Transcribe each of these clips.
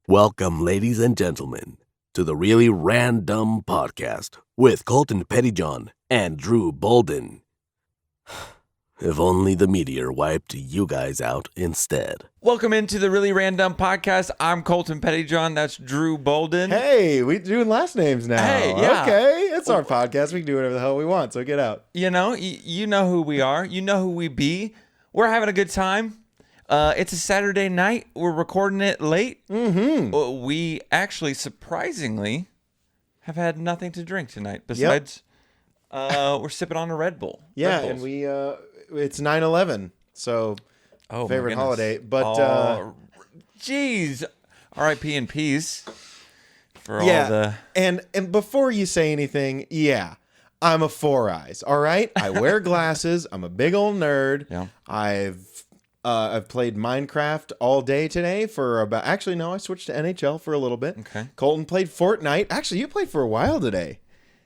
Welcome, ladies and gentlemen, to the Really Randumb podcast with Colton Pettyjohn and Drew Bolden. If only the meteor wiped you guys out instead. Welcome into the Really Randumb podcast. I'm Colton Pettyjohn. That's Drew Bolden. Hey, we doing last names now. Hey, yeah. Okay, it's our podcast. We can do whatever the hell we want, so get out. You know, you know who we are. You know who we be. We're having a good time. It's a Saturday night. We're recording it late. Mm-hmm. We actually, surprisingly, have had nothing to drink tonight. Besides, we're sipping on a Red Bull. Yeah, Red and Bulls. it's 9/11, so Oh, favorite my goodness. holiday. But Jeez, R.I.P. in peace for all yeah, the. and before you say anything, yeah, I'm a Four Eyes. All right, I wear glasses. I'm a big old nerd. Yeah. I've played Minecraft all day today for about. Actually, no, I switched to NHL for a little bit. Okay. Colton played Fortnite. Actually, you played for a while today.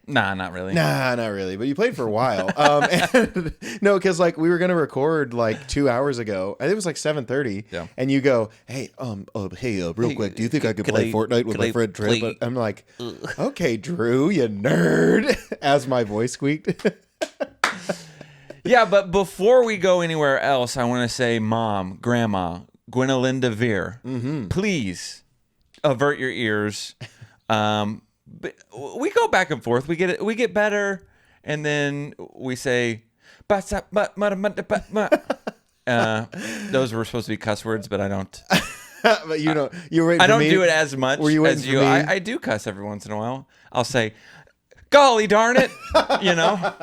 Nah, not really. Nah, not really, but you played for a while. And, no, because like we were gonna record like 2 hours ago. I think it was like 7:30. Yeah. And you go, hey, real quick, do you think I could play Fortnite with my friend Trip? play? I'm like, okay, Drew, you nerd, as my voice squeaked. Yeah, but before we go anywhere else, I want to say, Mom, Grandma, Gwenolinda Veer, please avert your ears. But we go back and forth. We get better, and then we say, those were supposed to be cuss words, but I don't. But you know, you were waiting I for don't me. do it as much Were you waiting as for you. me? I do cuss every once in a while. I'll say, golly darn it, you know,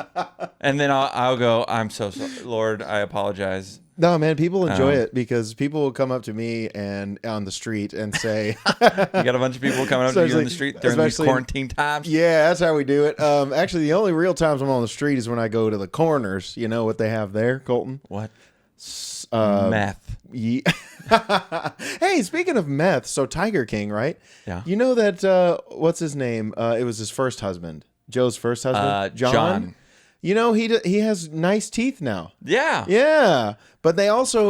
and then I'll go, I'm so sorry, Lord, I apologize. No, man, people enjoy it because people will come up to me and on the street and say, You got a bunch of people coming up to you in the street during these especially- quarantine times. yeah, that's how we do it. Actually, the only real times I'm on the street is when I go to the corners. You know what they have there, Colton? What? Meth. Ye- Hey, speaking of meth, so Tiger King, right? Yeah. You know that, what's his name? It was his first husband. Joe's first husband? John. You know, he has nice teeth now. Yeah. Yeah, but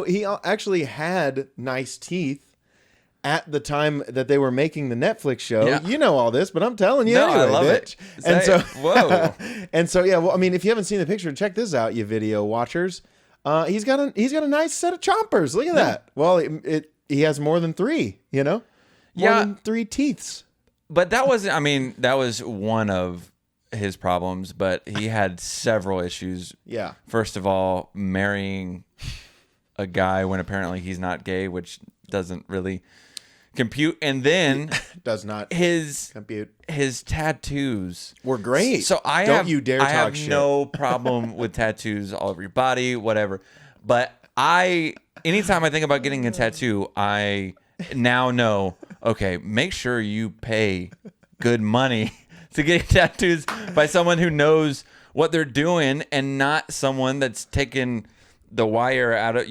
he actually had nice teeth at the time that they were making the Netflix show. Yeah. You know all this, but I'm telling you No, anyway, I love bitch. it. And Say so, it. Whoa. and so yeah. Well, I mean, if you haven't seen the picture, check this out, you video watchers. He's got a nice set of chompers. Look at that. Well, he has more than three. You know, more Yeah. than three teeths. But that wasn't, I mean, that was one of his problems, but he had several issues. Yeah. First of all, marrying a guy when apparently he's not gay, which doesn't really compute. And then Does not his compute. tattoos We're great. So Don't you dare I talk have shit. no problem with tattoos all over your body, whatever. But anytime I think about getting a tattoo, I now know, okay, make sure you pay good money to get tattoos by someone who knows what they're doing and not someone that's taking the wire out of,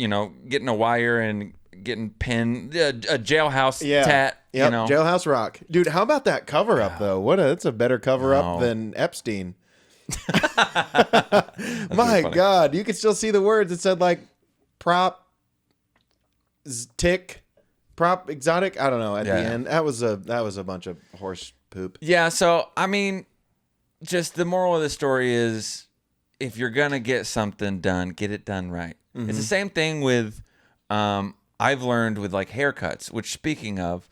getting a wire and getting pinned, a jailhouse tat. Yep, You know, Jailhouse Rock. Dude, how about that cover up though? That's a better cover up No. than Epstein. That's My funny. God, you could still see the words. It said like prop tick, prop exotic. I don't know. At Yeah. the end, that was a bunch of horse poop. Yeah, so I mean, just the moral of the story is, if you're gonna get something done, get it done right. It's the same thing with, I've learned with like haircuts. Which, speaking of,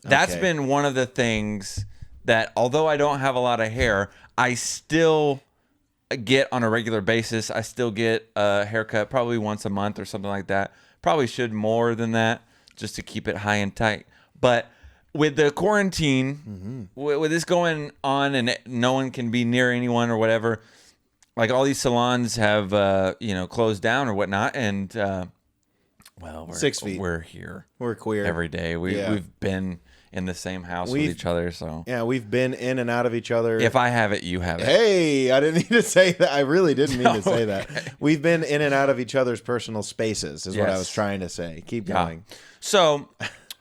that's Okay. been one of the things that, although I don't have a lot of hair, I still get on a regular basis. I still get a haircut probably once a month or something like that. Probably should more than that, just to keep it high and tight. But with the quarantine, with this going on and no one can be near anyone or whatever, like all these salons have, closed down or whatnot. And, well, we're 6 feet. We're here We're queer every day. Yeah. We've been in the same house with We've- each other. So Yeah, we've been in and out of each other. if I have it, you have it. Hey, I didn't mean to say that. I really didn't mean to say Okay. that. We've been in and out of each other's personal spaces, is what I Yes. was trying to say. Keep Yeah. going. So,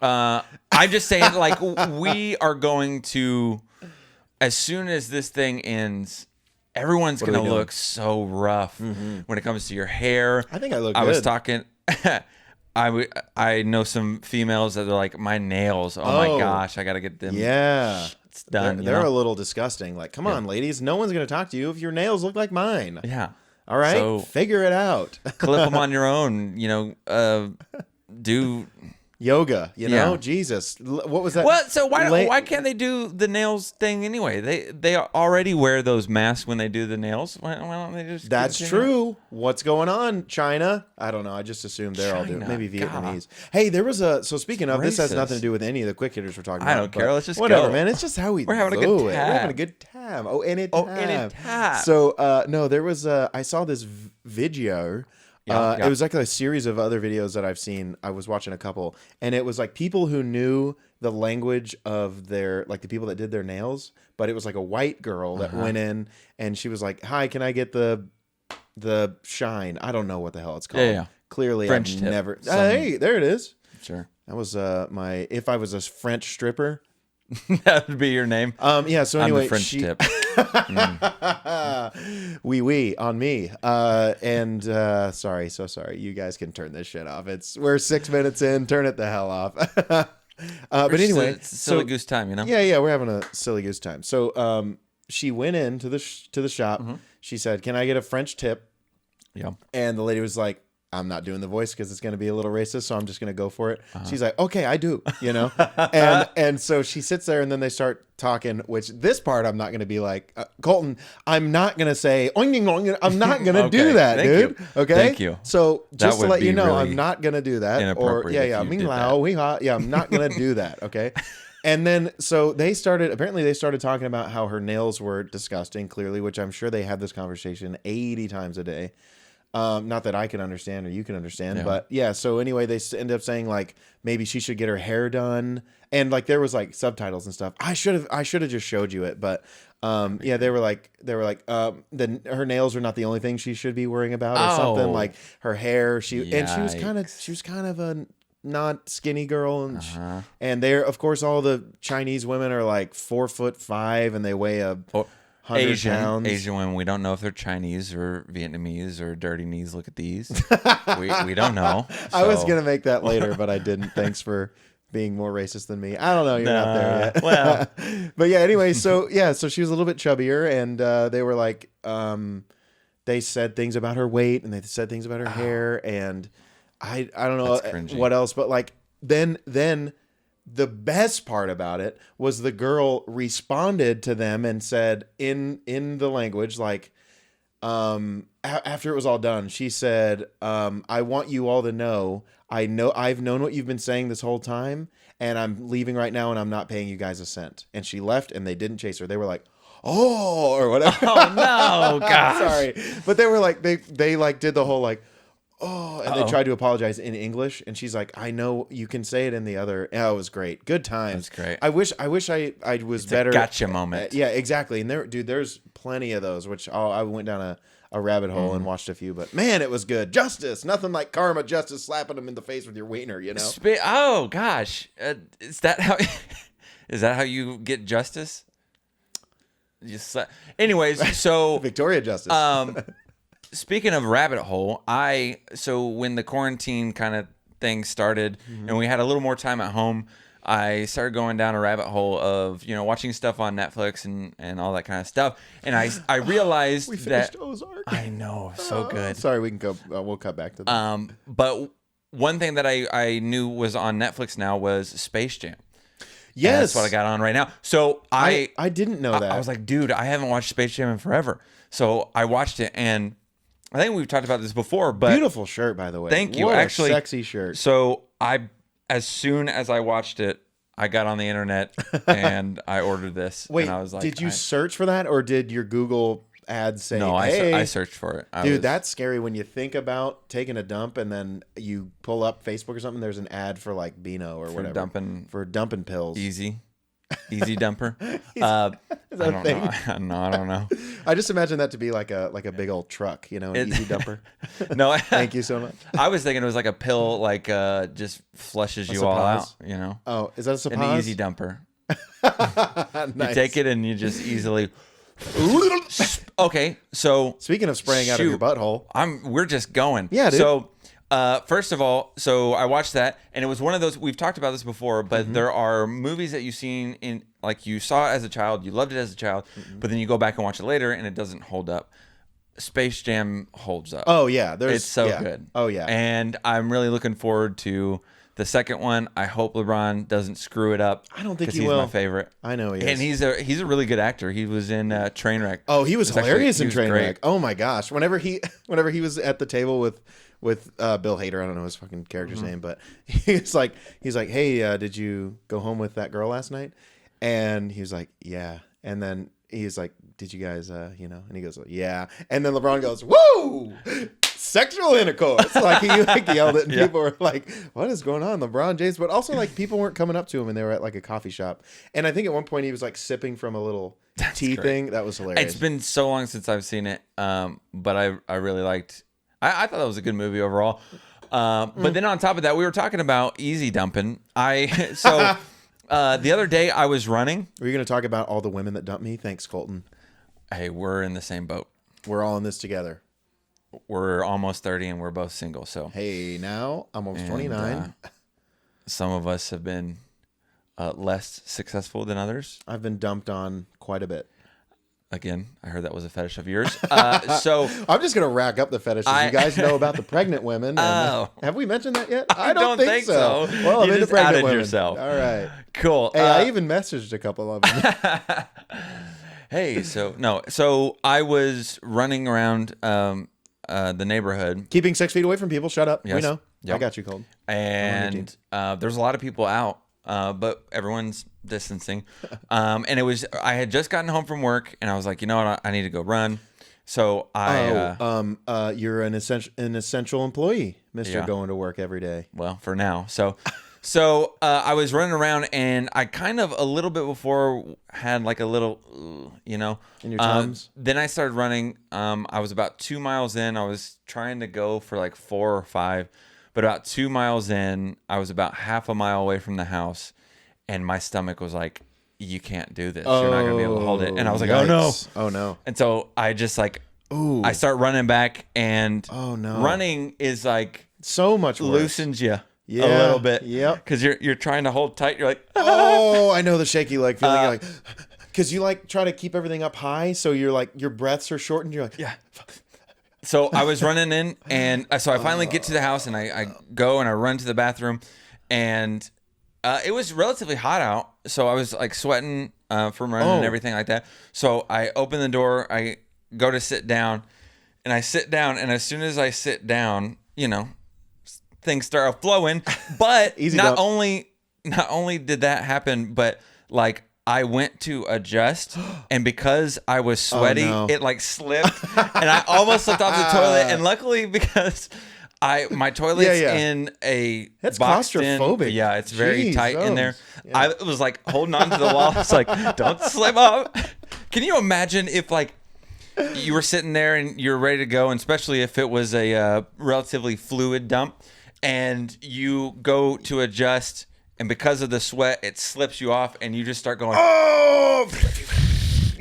I'm just saying, like, we are going to, as soon as this thing ends, everyone's What are going we to doing? look so rough when it comes to your hair. I think I look I was good. talking, I know some females that are like, my nails. Oh my gosh, I gotta get them. Yeah. It's done. They're a little disgusting. Like, come on, ladies. No one's going to talk to you if your nails look like mine. Yeah. All right? So, figure it out. clip them on your own, do yoga, Jesus. What was that? Well, so why can't they do the nails thing anyway? They already wear those masks when they do the nails. Why don't they just? That's true. What's going on, China? I don't know. I just assumed they're all doing. Maybe Vietnamese. God. Hey, there was a. So speaking of, this has nothing to do with any of the quick hitters we're talking about. I don't care. Let's just whatever, go. Man. It's just how we're having a good time. We're having a good time. Anytime. So no, there was I saw this video. It was like a series of other videos that I've seen. I was watching a couple, and it was like people who knew the language of their, like the people that did their nails, but it was like a white girl that went in and she was like, "Hi, can I get the shine?" I don't know what the hell it's called. Yeah. Clearly, French I've tip. never. Hey, there it is. Sure. That was my. If I was a French stripper, that would be your name. Yeah. So anyway, I'm the French tip. Oui, on me. And sorry, so sorry. You guys can turn this shit off. We're 6 minutes in. Turn it the hell off. But anyway, it's silly goose time, Yeah, we're having a silly goose time. So she went into the shop. Mm-hmm. She said, "Can I get a French tip?" Yeah. And the lady was like, "I'm not doing the voice because it's going to be a little racist, so I'm just going to go for it." She's like, "Okay, I do," and so she sits there, and then they start talking. Which this part I'm not going to be like, Colton, I'm not going to say, I'm not going to do that, dude. You. Okay, thank you. So just to let you know, really I'm not going to do that. Or Ming Lao, I'm not going to do that. Okay. And then, so they started talking about how her nails were disgusting, clearly, which I'm sure they had this conversation 80 times a day. Not that I can understand or you can understand, but yeah. So anyway, they end up saying like maybe she should get her hair done, and like there was like subtitles and stuff. I should have just showed you it, but yeah, they were like her nails are not the only thing she should be worrying about or something, like her hair. She was kind of a not skinny girl, and and they're, of course, all the Chinese women are like 4'5" and they weigh 100 pounds. Asian women, we don't know if they're Chinese or Vietnamese or dirty knees. Look at these. we don't know. So. I was going to make that later, but I didn't. Thanks for being more racist than me. I don't know. You're not there yet. Well. But yeah, anyway, so she was a little bit chubbier, and they were like, they said things about her weight, and they said things about her hair, and I don't know what else, but like then the best part about it was the girl responded to them and said in the language, like, after it was all done, she said, "I want you all to know I've known what you've been saying this whole time, and I'm leaving right now, and I'm not paying you guys a cent." And she left, and they didn't chase her. They were like, "Oh," or whatever. Oh no, gosh. Sorry, but they were like they like did the whole like, "Oh," and they tried to apologize in English, and she's like, "I know you can say it in the other." Oh, it was great. Good times. That's great. I wish I was better. A gotcha moment. Yeah, exactly. And there's plenty of those, which I went down a rabbit hole and watched a few, but man, it was good. Justice, nothing like karma. Justice, slapping them in the face with your wiener, Oh gosh, is that how you get justice? Anyways, so Victoria Justice. Speaking of rabbit hole, so when the quarantine kind of thing started and we had a little more time at home, I started going down a rabbit hole of, watching stuff on Netflix and all that kind of stuff. And I realized we finished Ozark. I know, so good. Sorry, we can go. We'll cut back to that. But one thing that I knew was on Netflix now was Space Jam. Yes, and that's what I got on right now. So I didn't know that. I was like, dude, I haven't watched Space Jam in forever. So I watched it, and I think we've talked about this before, but beautiful shirt, by the way. Thank you. What Actually, a sexy shirt. So as soon as I watched it, I got on the internet and I ordered this. Wait, and I was like, did you search for that, or did your Google ads say? No, hey, I searched for it. Dude, that's scary when you think about taking a dump and then you pull up Facebook or something. There's an ad for like Beano or whatever for dumping pills. Easy dumper. Is that a thing? No, I don't know. I just imagine that to be like a big old truck, an easy dumper. No, thank you so much. I was thinking it was like a pill, like just flushes you all out. Oh, is that a Supaz? An easy dumper. Nice. You take it and you just easily. Okay, so speaking of spraying out of your butthole, we're just going. Yeah, dude. So First of all, so I watched that, and it was one of those, we've talked about this before, but there are movies that you've seen in, like, you saw it as a child, you loved it as a child, but then you go back and watch it later, and it doesn't hold up. Space Jam holds up. Oh, yeah. It's so good. Oh, yeah. And I'm really looking forward to the second one. I hope LeBron doesn't screw it up. I don't think he he's will. My favorite. I know he is. And he's a really good actor. He was in Trainwreck. Oh, he was hilarious in Trainwreck. Oh my gosh! Whenever he was at the table with Bill Hader, I don't know his fucking character's name, but he's like, hey, did you go home with that girl last night? And he was like, yeah. And then he's like, did you guys, And he goes, yeah. And then LeBron goes, woo! Sexual intercourse. Like he yelled it, and people were like, what is going on, LeBron James? But also, like, people weren't coming up to him, and they were at like a coffee shop. And I think at one point he was like sipping from a little tea thing. That was hilarious. It's been so long since I've seen it, but I really liked. I thought that was a good movie overall. But then on top of that, we were talking about easy dumping. The other day I was running. Were you going to talk about all the women that dumped me? Thanks, Colton. Hey, we're in the same boat. We're all in this together. We're almost 30 and we're both single. So hey, now I'm almost 29. Some of us have been less successful than others. I've been dumped on quite a bit. Again, I heard that was a fetish of yours. So I'm just gonna rack up the fetishes. You guys know about the pregnant women. And, have we mentioned that yet? I don't think so. Well, I'm into pregnant women. Yourself. All right, cool. Hey, I even messaged a couple of them. Hey, so I was running around the neighborhood, keeping 6 feet away from people. Shut up. Yes. We know. Yep. I got you, Colton. And there's a lot of people out, but everyone's distancing. And I had just gotten home from work, and I was like, you know what, I need to go run. So you're an essential employee, Mister. Yeah. Going to work every day. Well, for now. So I was running around, and I kind of a little bit before had like a little, in your Tums. Then I started running. I was about 2 miles in. I was trying to go for like 4 or 5, but about 2 miles in, I was about half a mile away from the house, and my stomach was like, "You can't do this. You're not gonna be able to hold it." And I was like, yikes. "Oh no, oh no!" And so I just like, ooh, I start running back, and oh no, running is like so much worse. Loosens you. Yeah, a little bit. Yep. Because you're trying to hold tight. You're like, oh, I know the shaky leg feeling. You're like, because you like try to keep everything up high, so you're like your breaths are shortened. You're like, yeah. So I was running in, and so I finally get to the house, and I go and I run to the bathroom, and it was relatively hot out, so I was like sweating from running and everything like that. So I open the door, I go to sit down, and I sit down, and as soon as I sit down, things start flowing. But not only did that happen, but like I went to adjust, and because I was sweaty, it like slipped, and I almost slipped off the toilet. And luckily, because my toilet's in a that's boxed claustrophobic. In, yeah, it's very tight in there. Yeah. I was like holding on to the wall. It's like, don't slip up. Can you imagine if like you were sitting there and you're ready to go, and especially if it was a relatively fluid dump, and you go to adjust, and because of the sweat, it slips you off, and you just start going, oh!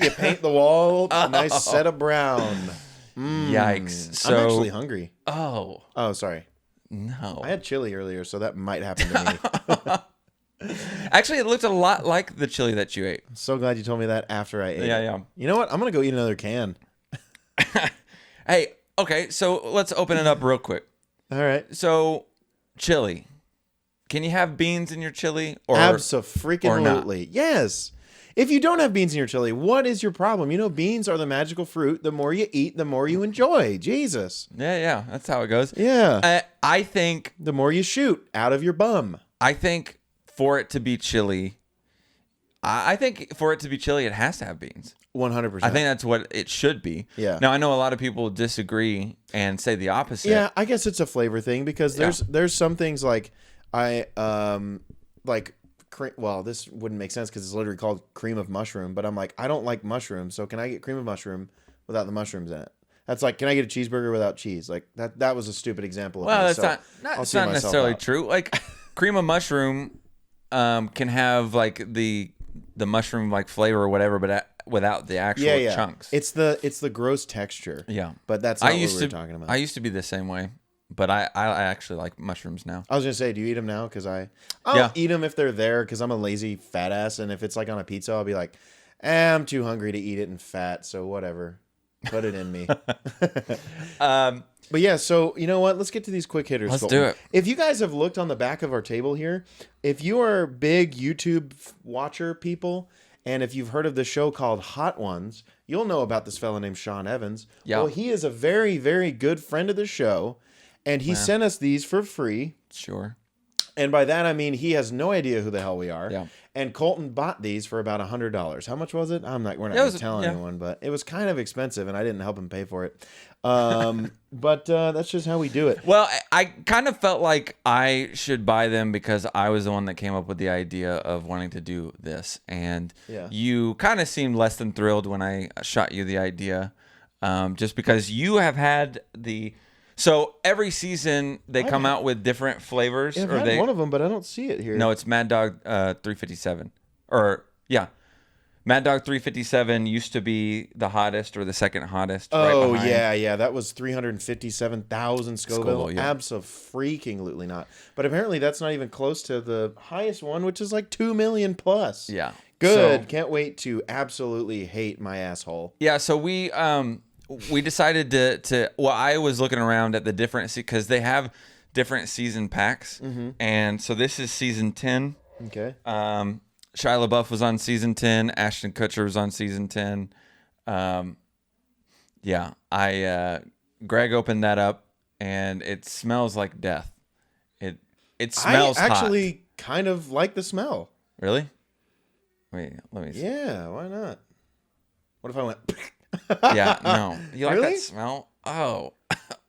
You paint the wall, a nice set of brown. Yikes. So, I'm actually hungry. Oh, sorry. No. I had chili earlier, so that might happen to me. Actually, it looked a lot like the chili that you ate. I'm so glad you told me that after I ate it. Yeah. You know what? I'm going to go eat another can. Hey, okay, so let's open it up real quick. All right. So, chili. Can you have beans in your chili? Abso-freaking-lutely. Yes. If you don't have beans in your chili, what is your problem? Beans are the magical fruit. The more you eat, the more you enjoy. Jesus. Yeah. That's how it goes. Yeah. I think... the more you shoot out of your bum. I think for it to be chili, it has to have beans. 100%. I think that's what it should be. Yeah. Now, I know a lot of people disagree and say the opposite. Yeah, I guess it's a flavor thing because there's some things like this wouldn't make sense because it's literally called cream of mushroom, but I'm like, I don't like mushrooms, so can I get cream of mushroom without the mushrooms in it? That's like, can I get a cheeseburger without cheese? Like that was a stupid example. That's not necessarily true. Like cream of mushroom can have like the mushroom like flavor or whatever, but without the actual chunks. It's the gross texture. Yeah, but that's not what we were talking about. I used to be the same way. But I actually like mushrooms now. I was gonna say, do you eat them now? Because I'll eat them if they're there, because I'm a lazy fat ass, and if it's like on a pizza, I'll be like, I'm too hungry to eat it in fat, so whatever, put it in me. But yeah, so you know what? Let's get to these quick hitters. Let's do it. If you guys have looked on the back of our table here, if you are big YouTube watcher people, and if you've heard of the show called Hot Ones, you'll know about this fella named Sean Evans. Yeah. Well, he is a very, very good friend of the show, and he sent us these for free. Sure. And by that, I mean he has no idea who the hell we are. Yeah. And Colton bought these for about $100. How much was it? We're not going to tell anyone, but it was kind of expensive, and I didn't help him pay for it. But that's just how we do it. Well, I kind of felt like I should buy them because I was the one that came up with the idea of wanting to do this. And you kind of seemed less than thrilled when I shot you the idea, just because you have had the... So every season they come out with different flavors. Yeah, I've had one of them, but I don't see it here. No, it's Mad Dog 357. Mad Dog 357 used to be the hottest or the second hottest. Oh, right yeah. That was 357,000 Scoville. Yeah. Abso-freaking-lutely not. But apparently that's not even close to the highest one, which is like 2 million plus. Yeah. Good. Can't wait to absolutely hate my asshole. Yeah, so we decided to I was looking around at the different, because they have different season packs. Mm-hmm. And so this is season 10. Okay. Shia LaBeouf was on season 10. Ashton Kutcher was on season 10. Greg opened that up, and it smells like death. It smells hot. I actually kind of like the smell. Really? Wait, let me see. Yeah, why not? What if I went... Yeah, no. You like Really? that smell? Oh.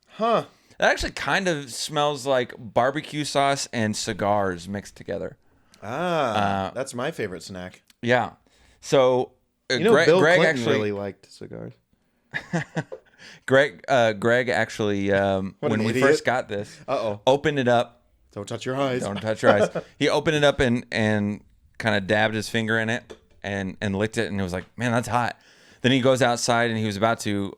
Huh. That actually kind of smells like barbecue sauce and cigars mixed together. That's my favorite snack. Yeah. So Bill Clinton actually really liked cigars. Greg actually when we first got this, opened it up. Don't touch your eyes. Don't touch your eyes. He opened it up and kind of dabbed his finger in it and licked it, and it was like, man, that's hot. Then he goes outside and he was about to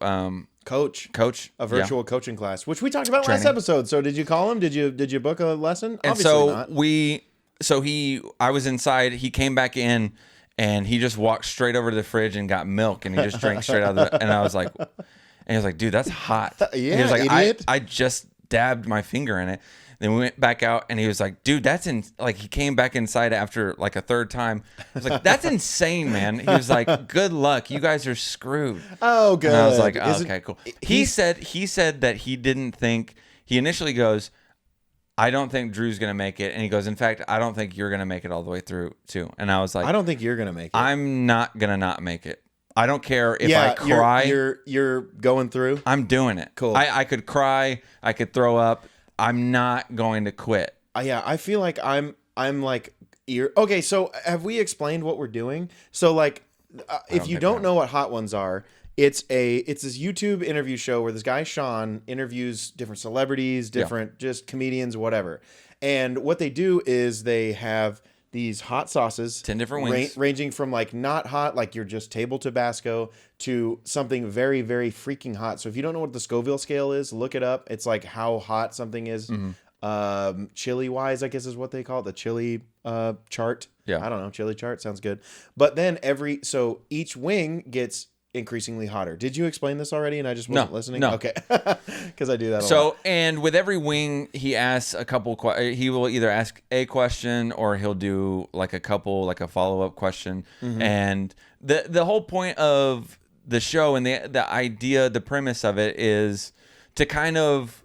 coach a virtual coaching class, which we talked about last episode. So did you call him? Did you book a lesson? And obviously not. I was inside. He came back in and he just walked straight over to the fridge and got milk, and he just drank straight out of it. And I was like, dude, that's hot. Yeah, and he was like, idiot. I just dabbed my finger in it. Then we went back out, and he was like, dude, he came back inside after like a third time. I was like, that's insane, man. He was like, good luck. You guys are screwed. Oh, good. And I was like, okay, cool. He said that he didn't think, he initially goes, I don't think Drew's going to make it. And he goes, in fact, I don't think you're going to make it all the way through too. And I was like, I don't think you're going to make it. I'm not going to not make it. I don't care if I cry. You're going through. I'm doing it. Cool. I could cry. I could throw up. I'm not going to quit. Yeah, I feel like I'm like okay. So have we explained what we're doing? So like, if you don't know what Hot Ones are, it's this YouTube interview show where this guy Sean interviews different celebrities, different just comedians, whatever. And what they do is they have these hot sauces, 10 different wings, ranging from like not hot, like you're just table Tabasco, to something very, very freaking hot. So if you don't know what the Scoville scale is, look it up. It's like how hot something is. Mm-hmm. Chili wise, I guess is what they call it, the chili chart. Yeah, I don't know, chili chart sounds good. But then each wing gets increasingly hotter. Did you explain this already and I just wasn't listening? No. Okay. Because I do that a lot. And with every wing, he asks a couple he will either ask a question or he'll do like a follow-up question. Mm-hmm. And the whole point of the show and the idea, the premise of it is to kind of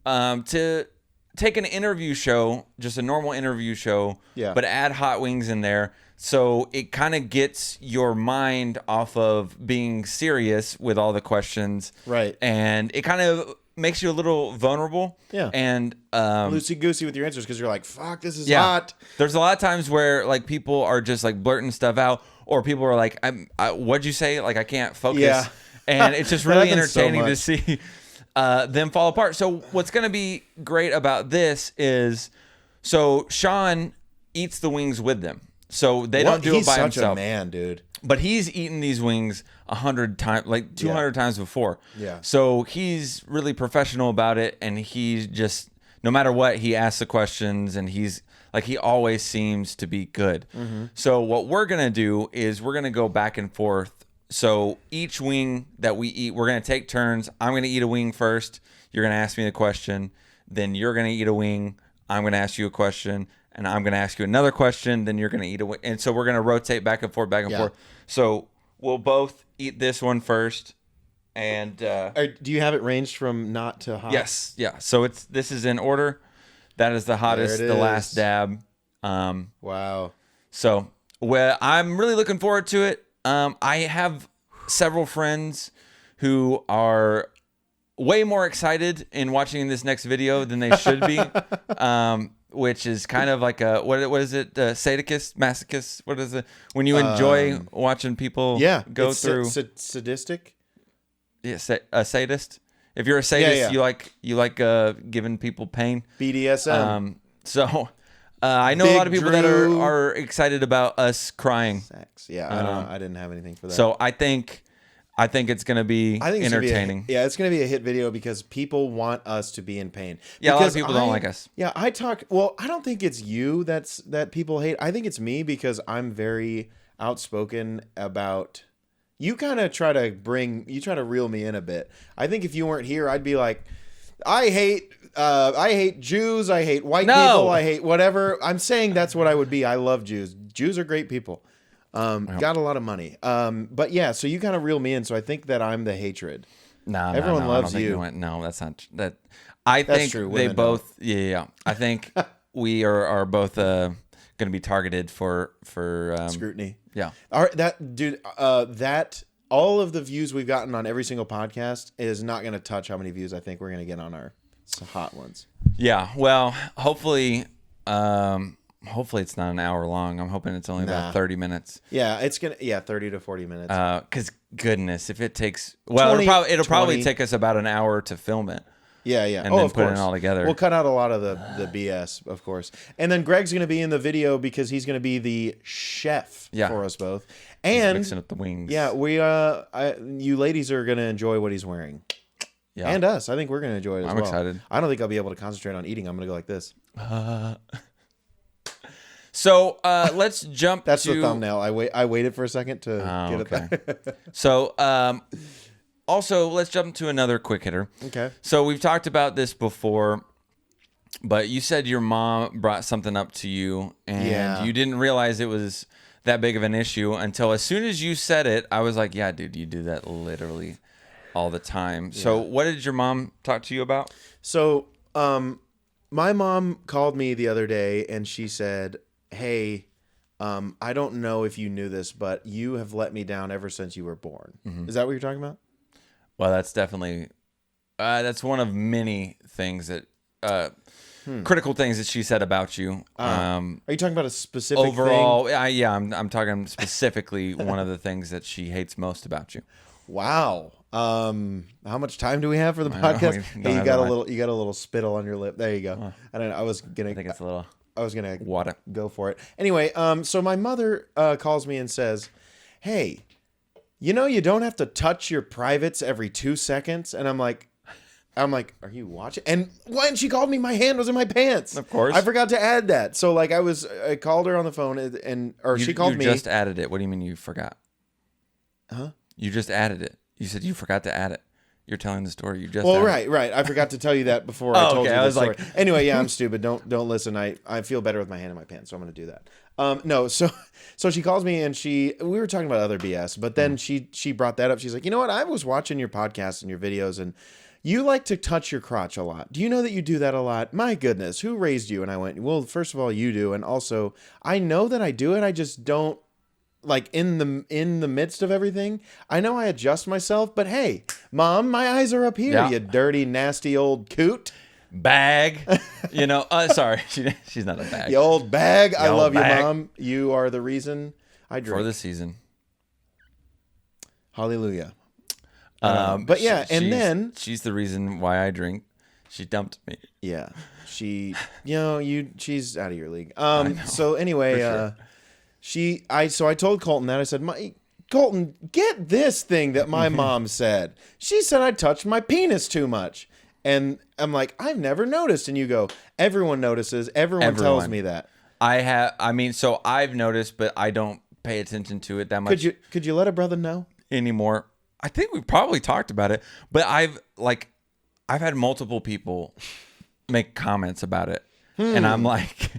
to take an interview show, just a normal interview show, but add hot wings in there. So it kind of gets your mind off of being serious with all the questions. Right. And it kind of makes you a little vulnerable. Yeah. And loosey-goosey with your answers because you're like, fuck, this is hot. There's a lot of times where like people are just like blurting stuff out, or people are like, what'd you say? Like, I can't focus. Yeah. And it's just really entertaining to see them fall apart. So what's going to be great about this is, so Sean eats the wings with them. So they don't do it by himself. He's such a man, dude. But he's eaten these wings 100 times, like 200 times before. Yeah. So he's really professional about it, and he just, no matter what, he asks the questions, and he always seems to be good. Mm-hmm. So what we're gonna do is we're gonna go back and forth. So each wing that we eat, we're gonna take turns. I'm gonna eat a wing first. You're gonna ask me the question. Then you're gonna eat a wing. I'm gonna ask you a question. And I'm going to ask you another question, then you're going to eat a wing. And so we're going to rotate back and forth, back and forth. So we'll both eat this one first. And do you have it ranged from not to hot? Yes. Yeah. So this is in order. That is the hottest, the last dab. Wow. So I'm really looking forward to it. I have several friends who are way more excited in watching this next video than they should be. Which is kind of like a what is it? Sadicist, masochist? What is it? When you enjoy watching people go through sadistic? Yeah, a sadist. If you're a sadist, you like giving people pain. BDSM. So I know a lot of people that are excited about us crying. Sex. Yeah, I didn't have anything for that. So I think it's going to be entertaining. It's going to be a hit video because people want us to be in pain. Yeah, a lot of people don't like us. Yeah, I don't think it's you that people hate. I think it's me because I'm very outspoken about... You kind of try to reel me in a bit. I think if you weren't here, I'd be like, I hate Jews, I hate white people, I hate whatever. I'm saying that's what I would be. I love Jews. Jews are great people. Got a lot of money. But yeah, so you kind of reel me in. So I think that I'm the hatred. Everyone loves you. No, that's not that. I think true. They both. Yeah. I think we are both going to be targeted for scrutiny. Yeah. All right, that all of the views we've gotten on every single podcast is not going to touch how many views I think we're going to get on our hot ones. Yeah. Well, hopefully. Hopefully it's not an hour long. I'm hoping it's only about 30 minutes. Yeah, 30 to 40 minutes. Because goodness, if it takes it'll probably take us about an hour to film it. Yeah. And then put it all together. We'll cut out a lot of the BS, of course. And then Greg's going to be in the video because he's going to be the chef for us both. And he's mixing up the wings. Yeah, you ladies are going to enjoy what he's wearing. Yeah. And us. I think we're going to enjoy it as well. I'm excited. I don't think I'll be able to concentrate on eating. I'm going to go like this. So let's jump. That's the thumbnail. I waited for a second to get it there. So also let's jump to another quick hitter. Okay. So we've talked about this before, but you said your mom brought something up to you, and you didn't realize it was that big of an issue until as soon as you said it. I was like, yeah, dude, you do that literally all the time. Yeah. So what did your mom talk to you about? So my mom called me the other day, and she said, hey, I don't know if you knew this, but you have let me down ever since you were born. Mm-hmm. Is that what you're talking about? Well, that's definitely, that's one of many things that, critical things that she said about you. Are you talking about a specific overall thing? Yeah, I'm talking specifically one of the things that she hates most about you. Wow. How much time do we have for the podcast? Hey, you got a little spittle on your lip. There you go. I don't know. I think it's a little. I was gonna water. Go for it. Anyway, so my mother calls me and says, "Hey, you don't have to touch your privates every 2 seconds." And I'm like, "Are you watching?" And when she called me, my hand was in my pants. Of course, I forgot to add that. So like, I called her on the phone, she called me. You just added it. What do you mean you forgot? Huh? You just added it. You said you forgot to add it. You're telling the story. You just right. I forgot to tell you that before I told you the story. Anyway, yeah, I'm stupid. Don't listen. I feel better with my hand in my pants, so I'm going to do that. No, so she calls me and we were talking about other BS, but then she brought that up. She's like, you know what? I was watching your podcasts and your videos, and you like to touch your crotch a lot. Do you know that you do that a lot? My goodness, who raised you? And I went, well, first of all, you do, and also I know that I do it. I just don't. Like in the midst of everything, I know I adjust myself, but hey, Mom, my eyes are up here, you dirty, nasty old coot. Bag. Sorry, she's not a bag. You old bag. I love you, Mom. You are the reason I drink. For the season. Hallelujah. But yeah, then she's the reason why I drink. She dumped me. Yeah. She's out of your league. So anyway, So I told Colton that. I said, Colton, get this thing that my mom said. She said I touched my penis too much. And I'm like, I've never noticed. And you go, everyone notices. Everyone tells me that. So I've noticed, but I don't pay attention to it that much. Could you let a brother know anymore? I think we probably talked about it, but I've had multiple people make comments about it. And I'm like,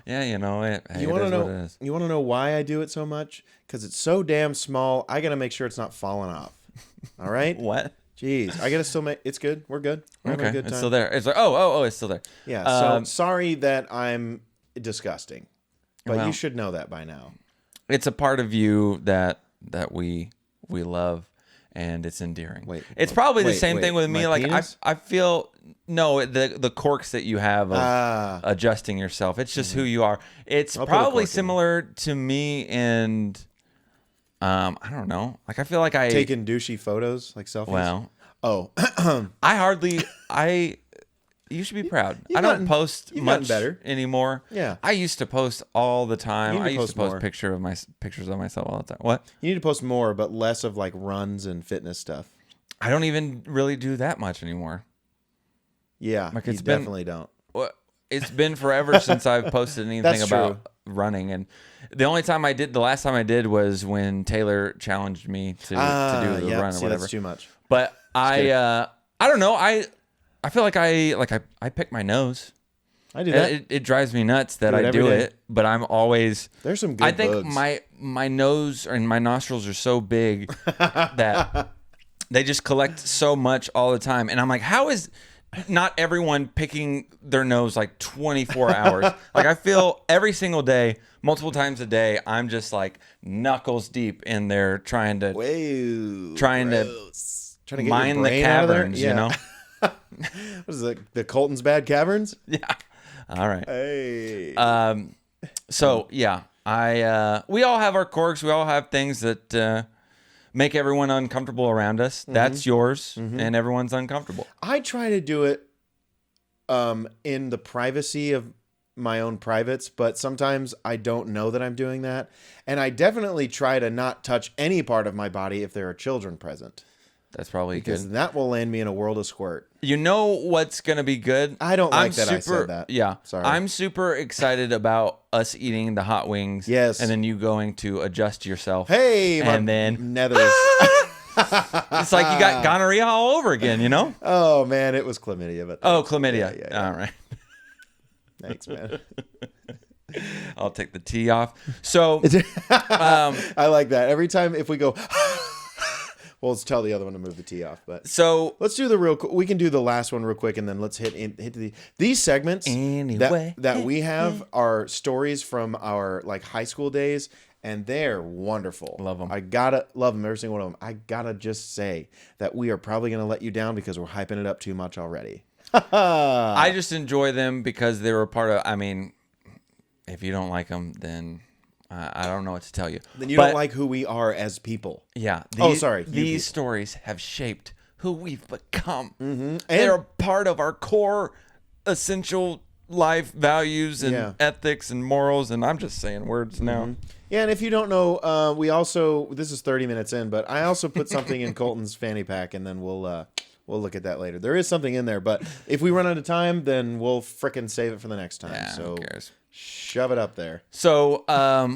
yeah, you know, hey, you want to know what it is. You want to know why I do it so much? Because it's so damn small. I got to make sure it's not falling off. All right? What? Jeez, I got to still make it's good. We're good. We're having a good time. It's still there. It's like, oh, it's still there. Yeah, so sorry that I'm disgusting. But you should know that by now. It's a part of you that we love, and it's endearing. It's probably the same thing with me. Like I feel the quirks that you have of adjusting yourself. It's just who you are. It's probably similar to me, and I don't know. Like I feel like I taking douchey photos, like selfies. Well, I you should be proud. I don't post much better anymore. Yeah, I used to post all the time. I used to post pictures of myself all the time. What? You need to post more, but less of like runs and fitness stuff. I don't even really do that much anymore. Yeah, like you definitely don't. It's been forever since I've posted anything about running, and the last time I did was when Taylor challenged me to do the run or whatever. That's too much. But I don't know. I feel like I pick my nose. I do that. It drives me nuts that I do it, but I'm always. There's some good. I think bugs. my nose and my nostrils are so big that they just collect so much all the time, and I'm like, how is not everyone picking their nose like 24 hours? Like I feel every single day, multiple times a day, I'm just like knuckles deep in there trying to mine the caverns, you know. What is it? The Colton's Bad Caverns? Yeah. All right. Hey. So yeah, we all have our quirks. We all have things that make everyone uncomfortable around us. Mm-hmm. That's yours, and everyone's uncomfortable. I try to do it in the privacy of my own privates, but sometimes I don't know that I'm doing that. And I definitely try to not touch any part of my body if there are children present. That's probably good. Because that will land me in a world of squirt. You know what's going to be good? I don't like I said that. Yeah. Sorry. I'm super excited about us eating the hot wings. Yes. And then you going to adjust yourself. Hey, and then nethers. It's like you got gonorrhea all over again, you know? Oh, man. It was chlamydia. But chlamydia. Yeah. All right. Thanks, man. I'll take the T off. So I like that. Every time if we go... Well, let's tell the other one to move the T off. But so let's do we can do the last one real quick, and then let's hit these segments that we have are stories from our like high school days, and they're wonderful. Love them. I gotta love them, every single one of them. I gotta just say that we are probably gonna let you down because we're hyping it up too much already. I just enjoy them because they were part of. I mean, if you don't like them, then. I don't know what to tell you. Then you don't like who we are as people. Yeah. These stories have shaped who we've become. Mm-hmm. They're a part of our core essential life values and ethics and morals. And I'm just saying words now. Yeah, and if you don't know, we also, this is 30 minutes in, but I also put something in Colton's fanny pack, and then we'll look at that later. There is something in there, but if we run out of time, then we'll frickin' save it for the next time. Yeah, so who cares? Shove it up there. So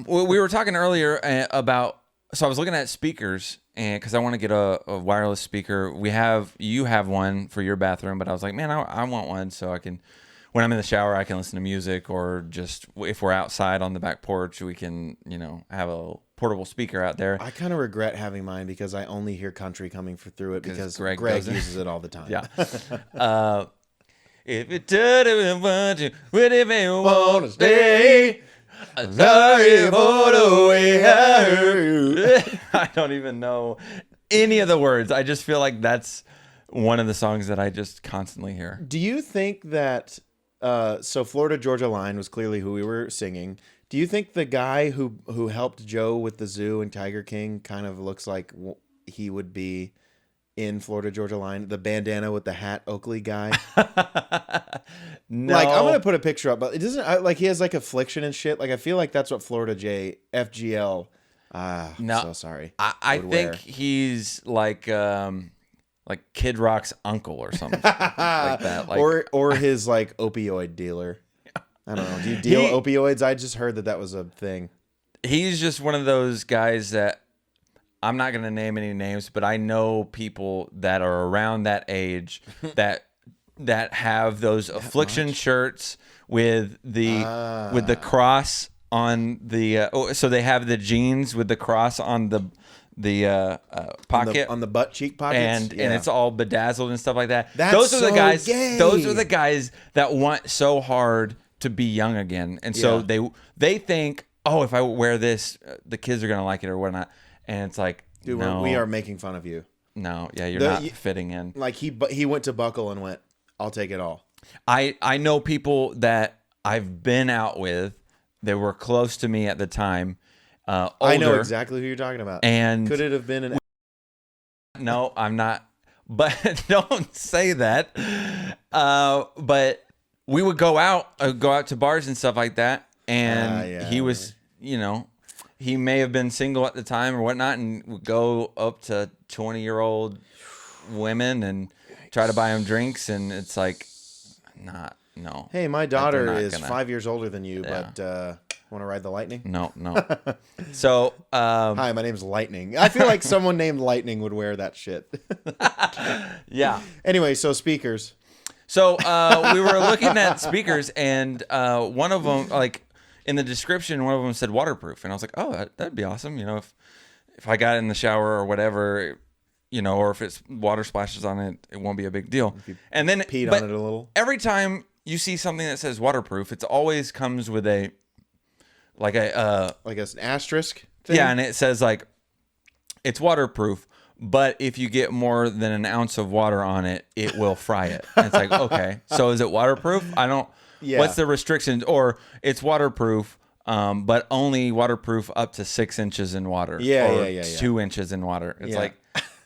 we were talking earlier about. So I was looking at speakers, and because I want to get a wireless speaker. You have one for your bathroom, but I was like, man, I want one so I can, when I'm in the shower, I can listen to music, or just if we're outside on the back porch, we can have a portable speaker out there. I kind of regret having mine because I only hear country coming through it because Greg uses it all the time. Yeah. If it didn't want you, would it make you want to stay? Sorry for the way I hurt you. I don't even know any of the words. I just feel like that's one of the songs that I just constantly hear. Do you think that, so Florida Georgia Line was clearly who we were singing. Do you think the guy who helped Joe with the zoo and Tiger King kind of looks like he would be in Florida Georgia Line? The bandana with the hat Oakley guy. No. Like, I'm gonna put a picture up, but it doesn't. Like, he has like affliction and shit. Like, I feel like that's what Florida J FGL. No, so sorry. I think he's like Kid Rock's uncle or something like that. Like, or his like opioid dealer. I don't know. Do you deal opioids? I just heard that was a thing. He's just one of those guys that I'm not going to name any names, but I know people that are around that age that have those affliction shirts with the cross on the so they have the jeans with the cross on the pocket on the butt cheek pockets, and it's all bedazzled and stuff like that. Those are the guys. gay. Those are the guys that want so hard to be young again, and so they think, oh, if I wear this, the kids are gonna like it or whatnot. And it's like, dude, no, we are making fun of you. No, yeah, you're not fitting in. Like he went to Buckle and went, I'll take it all. I know people that I've been out with. They were close to me at the time. Older, I know exactly who you're talking about. And could it have been an? No, I'm not. But don't say that. But we would go out to bars and stuff like that. And he was, he may have been single at the time or whatnot, and would go up to 20-year-old women and try to buy them drinks. And it's like, no. Hey, my daughter is 5 years older than you, but want to ride the Lightning? No. So, hi, my name's Lightning. I feel like someone named Lightning would wear that shit. Yeah. Anyway, so speakers. So we were looking at speakers, and one of them, like in the description, one of them said waterproof, and I was like, oh, that'd be awesome. If I got in the shower or whatever, or if it's water splashes on it, it won't be a big deal. And then peed on it a little. Every time you see something that says waterproof, it always comes with an asterisk thing? Yeah, and it says like it's waterproof, but if you get more than an ounce of water on it, it will fry it. And it's like, okay, so is it waterproof? What's the restrictions? Or it's waterproof, but only waterproof up to 6 inches in water. Yeah. 2 inches in water. It's like,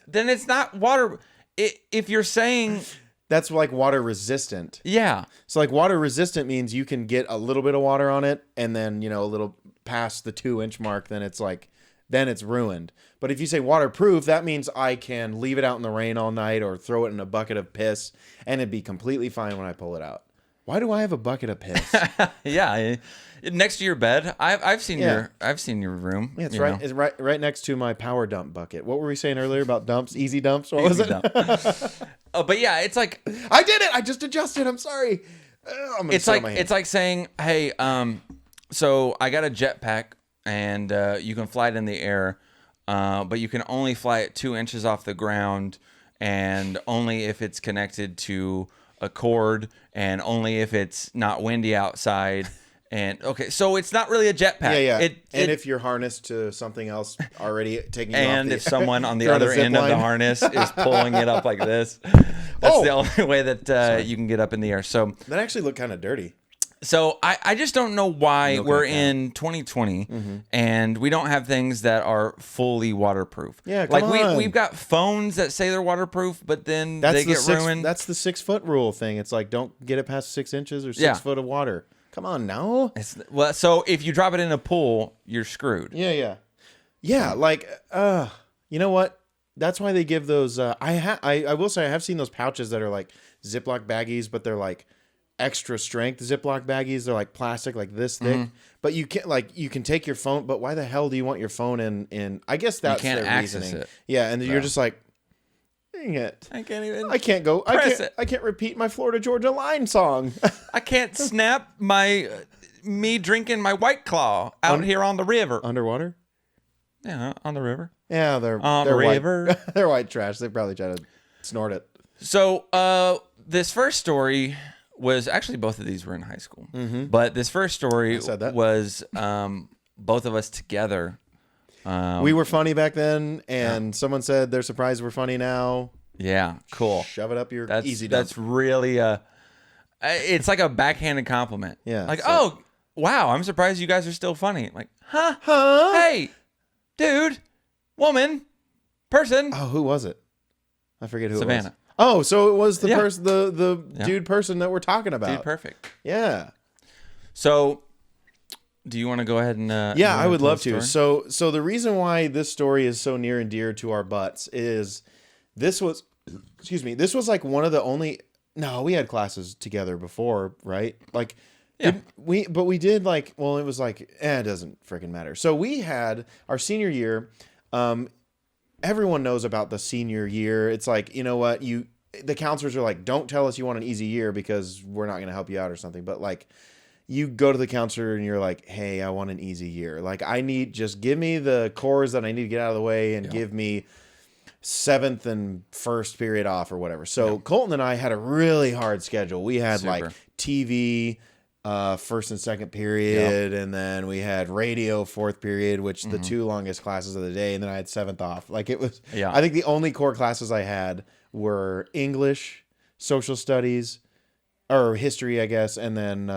then it's not water. If you're saying that's like water resistant. Yeah. So like water resistant means you can get a little bit of water on it, and then, a little past the 2-inch mark, then it's ruined. But if you say waterproof, that means I can leave it out in the rain all night or throw it in a bucket of piss and it'd be completely fine when I pull it out. Why do I have a bucket of piss? Yeah. Next to your bed. I've seen your room. Yeah, it's right next to my power dump bucket. What were we saying earlier about dumps? Easy dumps? What was it? But yeah, it's like I did it. I just adjusted. I'm sorry. It's like saying, hey, so I got a jetpack and you can fly it in the air, but you can only fly it 2 inches off the ground, and only if it's connected to a cord, and only if it's not windy outside. And okay, so it's not really a jetpack. Yeah. If you're harnessed to something else already taking you off and if someone on the other end of the harness is pulling it up like this, that's the only way that you can get up in the air. So that actually looked kind of dirty. So I just don't know why we're in 2020 and we don't have things that are fully waterproof. Yeah, come on. We've got phones that say they're waterproof, but then they get ruined. That's the 6 foot rule thing. It's like, don't get it past 6 inches or 6 foot of water. Come on now. So if you drop it in a pool, you're screwed. Yeah. Like, you know what? That's why they give those. I will say I have seen those pouches that are like Ziploc baggies, but they're like extra strength Ziploc baggies. They're like plastic, like this thick. But you can take your phone. But why the hell do you want your phone in? I guess that's you can't their access reasoning. It. Yeah, and you're just like, dang it! I can't even. I can't go. I can't repeat my Florida Georgia Line song. I can't snap me drinking my White Claw out here on the river. Underwater? Yeah, on the river. Yeah, they're river. White, they're white trash. They probably try to snort it. So this first story was actually, both of these were in high school. But this first story was both of us together. We were funny back then, and someone said they're surprised we're funny now. Yeah, cool. Shove it up your easy dump. That's really it's like a backhanded compliment. Yeah. Like, oh, wow, I'm surprised you guys are still funny. Like, huh? Hey, dude, woman, person. Oh, who was it? I forget who Savannah. it was. Oh, so it was the Yeah. person, the dude person that we're talking about. Dude perfect. Yeah. So, do you want to go ahead and yeah, I would love to. So the reason why this story is so near and dear to our butts is this was like one of the only. No, we had classes together before, right? Like, Yeah. we did like, well, it was like, it doesn't freaking matter. So we had our senior year. Everyone knows about the senior year. It's like, you know what, the counselors are like, don't tell us you want an easy year because we're not going to help you out or something. But like, you go to the counselor and you're like, hey, I want an easy year. Like, just give me the cores that I need to get out of the way and give me 7th and 1st period off or whatever. So Colton and I had a really hard schedule. We had like TV, 1st and 2nd period, and then we had radio 4th period, which the 2 longest classes of the day, and then I had 7th off. Like, it was, I think the only core classes I had were English, social studies, or history, I guess, and then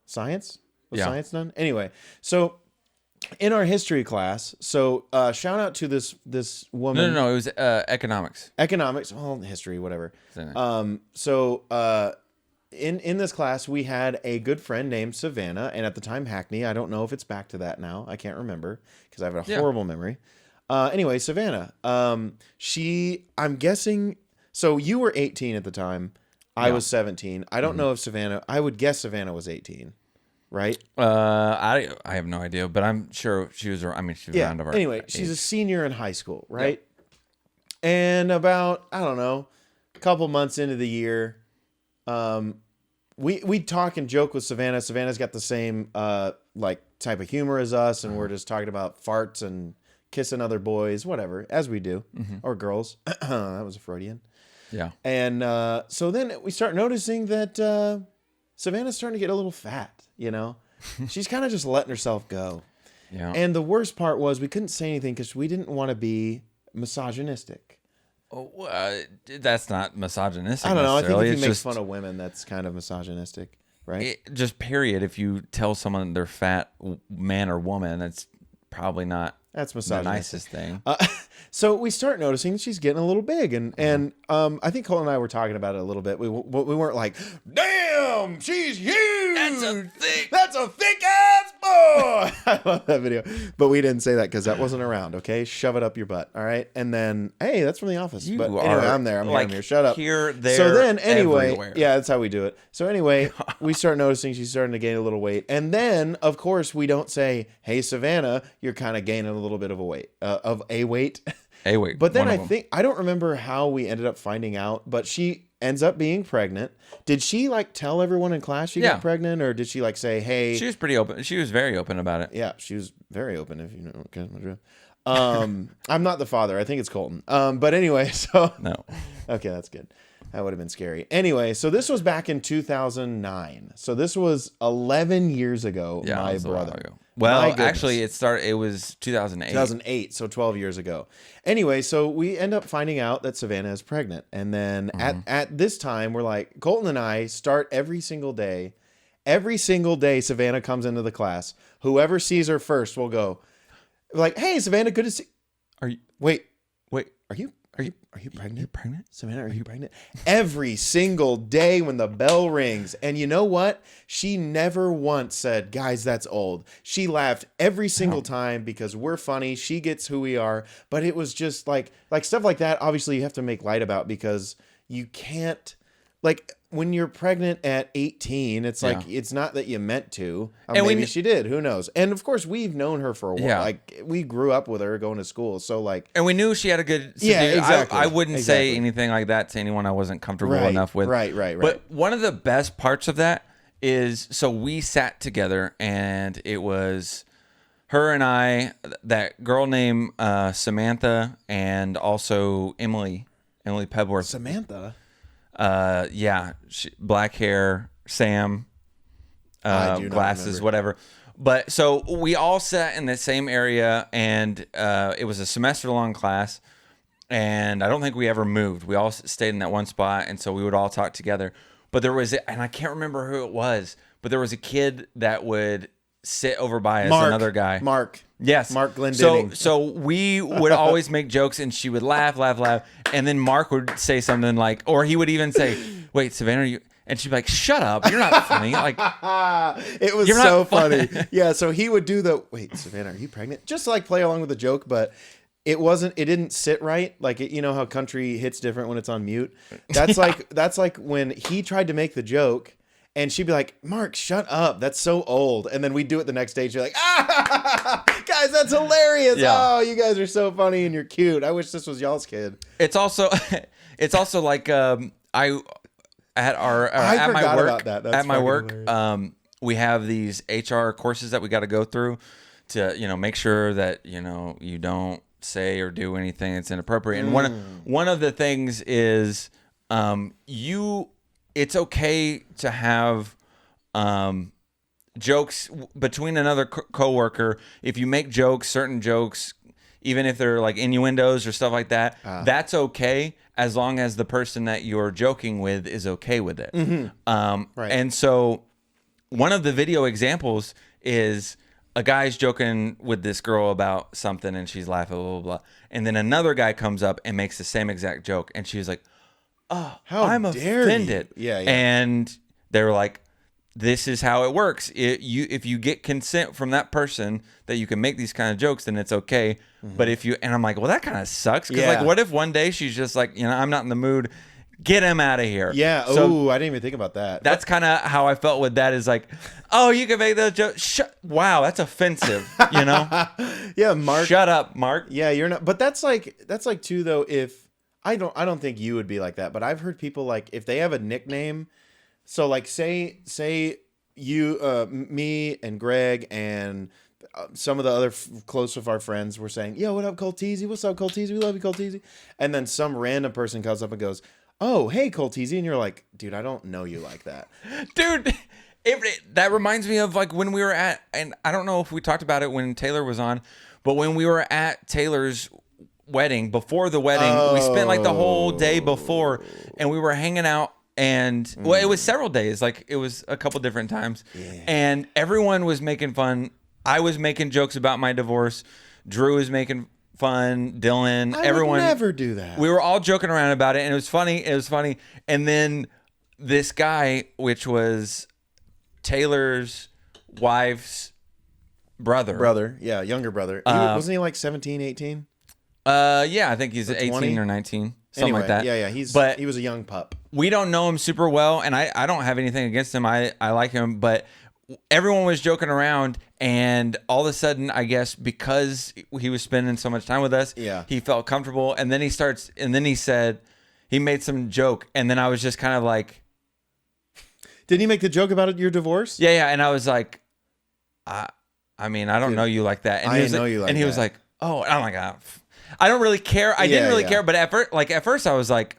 science. Was science done? Anyway, so in our history class, shout out to this woman. No, it was economics. Economics, well, history, whatever. In this class, we had a good friend named Savannah, and at the time Hackney. I don't know if it's back to that now. I can't remember because I have a horrible memory. Anyway, Savannah. I'm guessing. So you were 18 at the time. I was 17. I don't know if Savannah. I would guess Savannah was 18, right? I have no idea, but I'm sure she was. I mean, she was around our Anyway, age. she's a senior in high school, right? Yep. And about, I don't know, a couple months into the year, we talk and joke with Savannah. Savannah's got the same like type of humor as us, and we're just talking about farts and kissing other boys, whatever, as we do, or girls. That was a Freudian. Yeah. And so then we start noticing that Savannah's starting to get a little fat, you know? She's kind of just letting herself go. Yeah. And the worst part was we couldn't say anything because we didn't want to be misogynistic. Oh, that's not misogynistic. I don't know. I think if you it's make just, fun of women, that's kind of misogynistic, right? Just period. If you tell someone they're fat, man or woman, that's probably not that's the misogynistic. nicest thing. So we start noticing she's getting a little big, and I think Colton and I were talking about it a little bit. We weren't like, damn, she's huge. That's a thick ass boy. I love that video, but we didn't say that because that wasn't around. Okay, shove it up your butt. All right, and then hey, that's from The Office. But anyway, I'm there. I'm here. Shut up. Here, there. So then, anyway, everywhere. yeah, that's how we do it. So anyway, we start noticing she's starting to gain a little weight, and then of course we don't say, hey, Savannah, you're kind of gaining a little bit of a weight But then I don't remember how we ended up finding out, but she ends up being pregnant. Did she like tell everyone in class she got pregnant, or did she like say, hey? She was pretty open. She was very open about it. Yeah, she was very open, if you know. Okay, I'm not the father. I think it's Colton. But anyway, so. No. Okay, that's good. That would have been scary. Anyway, so this was back in 2009. So this was 11 years ago, Yeah, my it was a while brother. ago. Well, My goodness. actually, it was 2008. 2008, so 12 years ago. Anyway, so we end up finding out that Savannah is pregnant. And then at this time, we're like, Colton and I start every single day. Every single day, Savannah comes into the class. Whoever sees her first will go, like, hey, Savannah, good to see. Wait. Are you pregnant? You pregnant? Savannah, are you pregnant? Every single day when the bell rings. And you know what? She never once said, guys, that's old. She laughed every single time because we're funny. She gets who we are. But it was just like stuff like that. Obviously, you have to make light about because you can't, like, when you're pregnant at 18, it's like, it's not that you meant to. And maybe she did. Who knows? And of course, we've known her for a while. Yeah. Like, we grew up with her going to school. So, like. And we knew she had a good. Exactly. I wouldn't say anything like that to anyone I wasn't comfortable enough with. Right. But one of the best parts of that is, so we sat together and it was her and I, that girl named Samantha, and also Emily Pebworth. Samantha? Black hair, Sam, glasses, whatever. But so we all sat in the same area, and it was a semester-long class, and I don't think we ever moved. We all stayed in that one spot, and so we would all talk together. But there was, and I can't remember who it was, but there was a kid that would sit over by us, Mark, another guy. Mark. Yes. Mark Glendenning. So we would always make jokes, and she would laugh. And then Mark would say something like, or he would even say, wait, Savannah, are you... And she'd be like, shut up. You're not funny. Like, it was so funny. Yeah. So he would do the, wait, Savannah, are you pregnant? Just to like play along with the joke, but it didn't sit right. Like, you know how country hits different when it's on mute. That's like when he tried to make the joke and she'd be like, Mark, shut up. That's so old. And then we'd do it the next day. And she'd be like, guys, that's hilarious. Yeah. Oh, you guys are so funny and you're cute. I wish this was y'all's kid. It's also like, at my work, we have these HR courses that we got to go through to, make sure that, you don't say or do anything that's inappropriate. And one of the things is, it's okay to have, jokes between another coworker. If you make certain jokes, even if they're like innuendos or stuff like that, that's okay, as long as the person that you're joking with is okay with it. Mm-hmm. Right. And so one of the video examples is a guy's joking with this girl about something and she's laughing, blah, blah, blah. And then another guy comes up and makes the same exact joke. And she's like, oh, I'm offended. Yeah. And they're like, this is how it works. If you get consent from that person that you can make these kind of jokes, then it's okay. Mm-hmm. But and I'm like, well, that kind of sucks. Because like, what if one day she's just like, I'm not in the mood. Get him out of here. Yeah. Oh, I didn't even think about that. That's kind of how I felt with that. Is like, oh, you can make those jokes. Wow, that's offensive. Yeah, Mark. Shut up, Mark. Yeah, you're not. But that's like too though. If I don't think you would be like that. But I've heard people like if they have a nickname. So like say you, me and Greg and some of the other close of our friends were saying, yo, what up, Colteezy? What's up, Colteezy? We love you, Colteezy. And then some random person comes up and goes, oh, hey, Colteezy. And you're like, dude, I don't know you like that. Dude, that reminds me of like when we were at, and I don't know if we talked about it when Taylor was on, but when we were at Taylor's wedding, before the wedding, we spent like the whole day before and we were hanging out. And well, it was several days, like it was a couple different times, and everyone was making fun. I was making jokes about my divorce. Drew was making fun. Dylan, everyone. I would never do that. We were all joking around about it, and it was funny. And then this guy, which was Taylor's wife's brother. Yeah, younger brother. Wasn't he like 17, 18? Yeah, I think he's 18 or 19. Something like that. Yeah. He was a young pup. We don't know him super well, and I don't have anything against him. I like him, but everyone was joking around, and all of a sudden, I guess because he was spending so much time with us, he felt comfortable. And then he said, he made some joke, and then I was just kind of like, didn't he make the joke about your divorce? Yeah, and I was like, I mean, I don't know you like that. And I know you like that. And he was like, oh, and I'm like, I don't really care. I didn't really care, but at first I was like,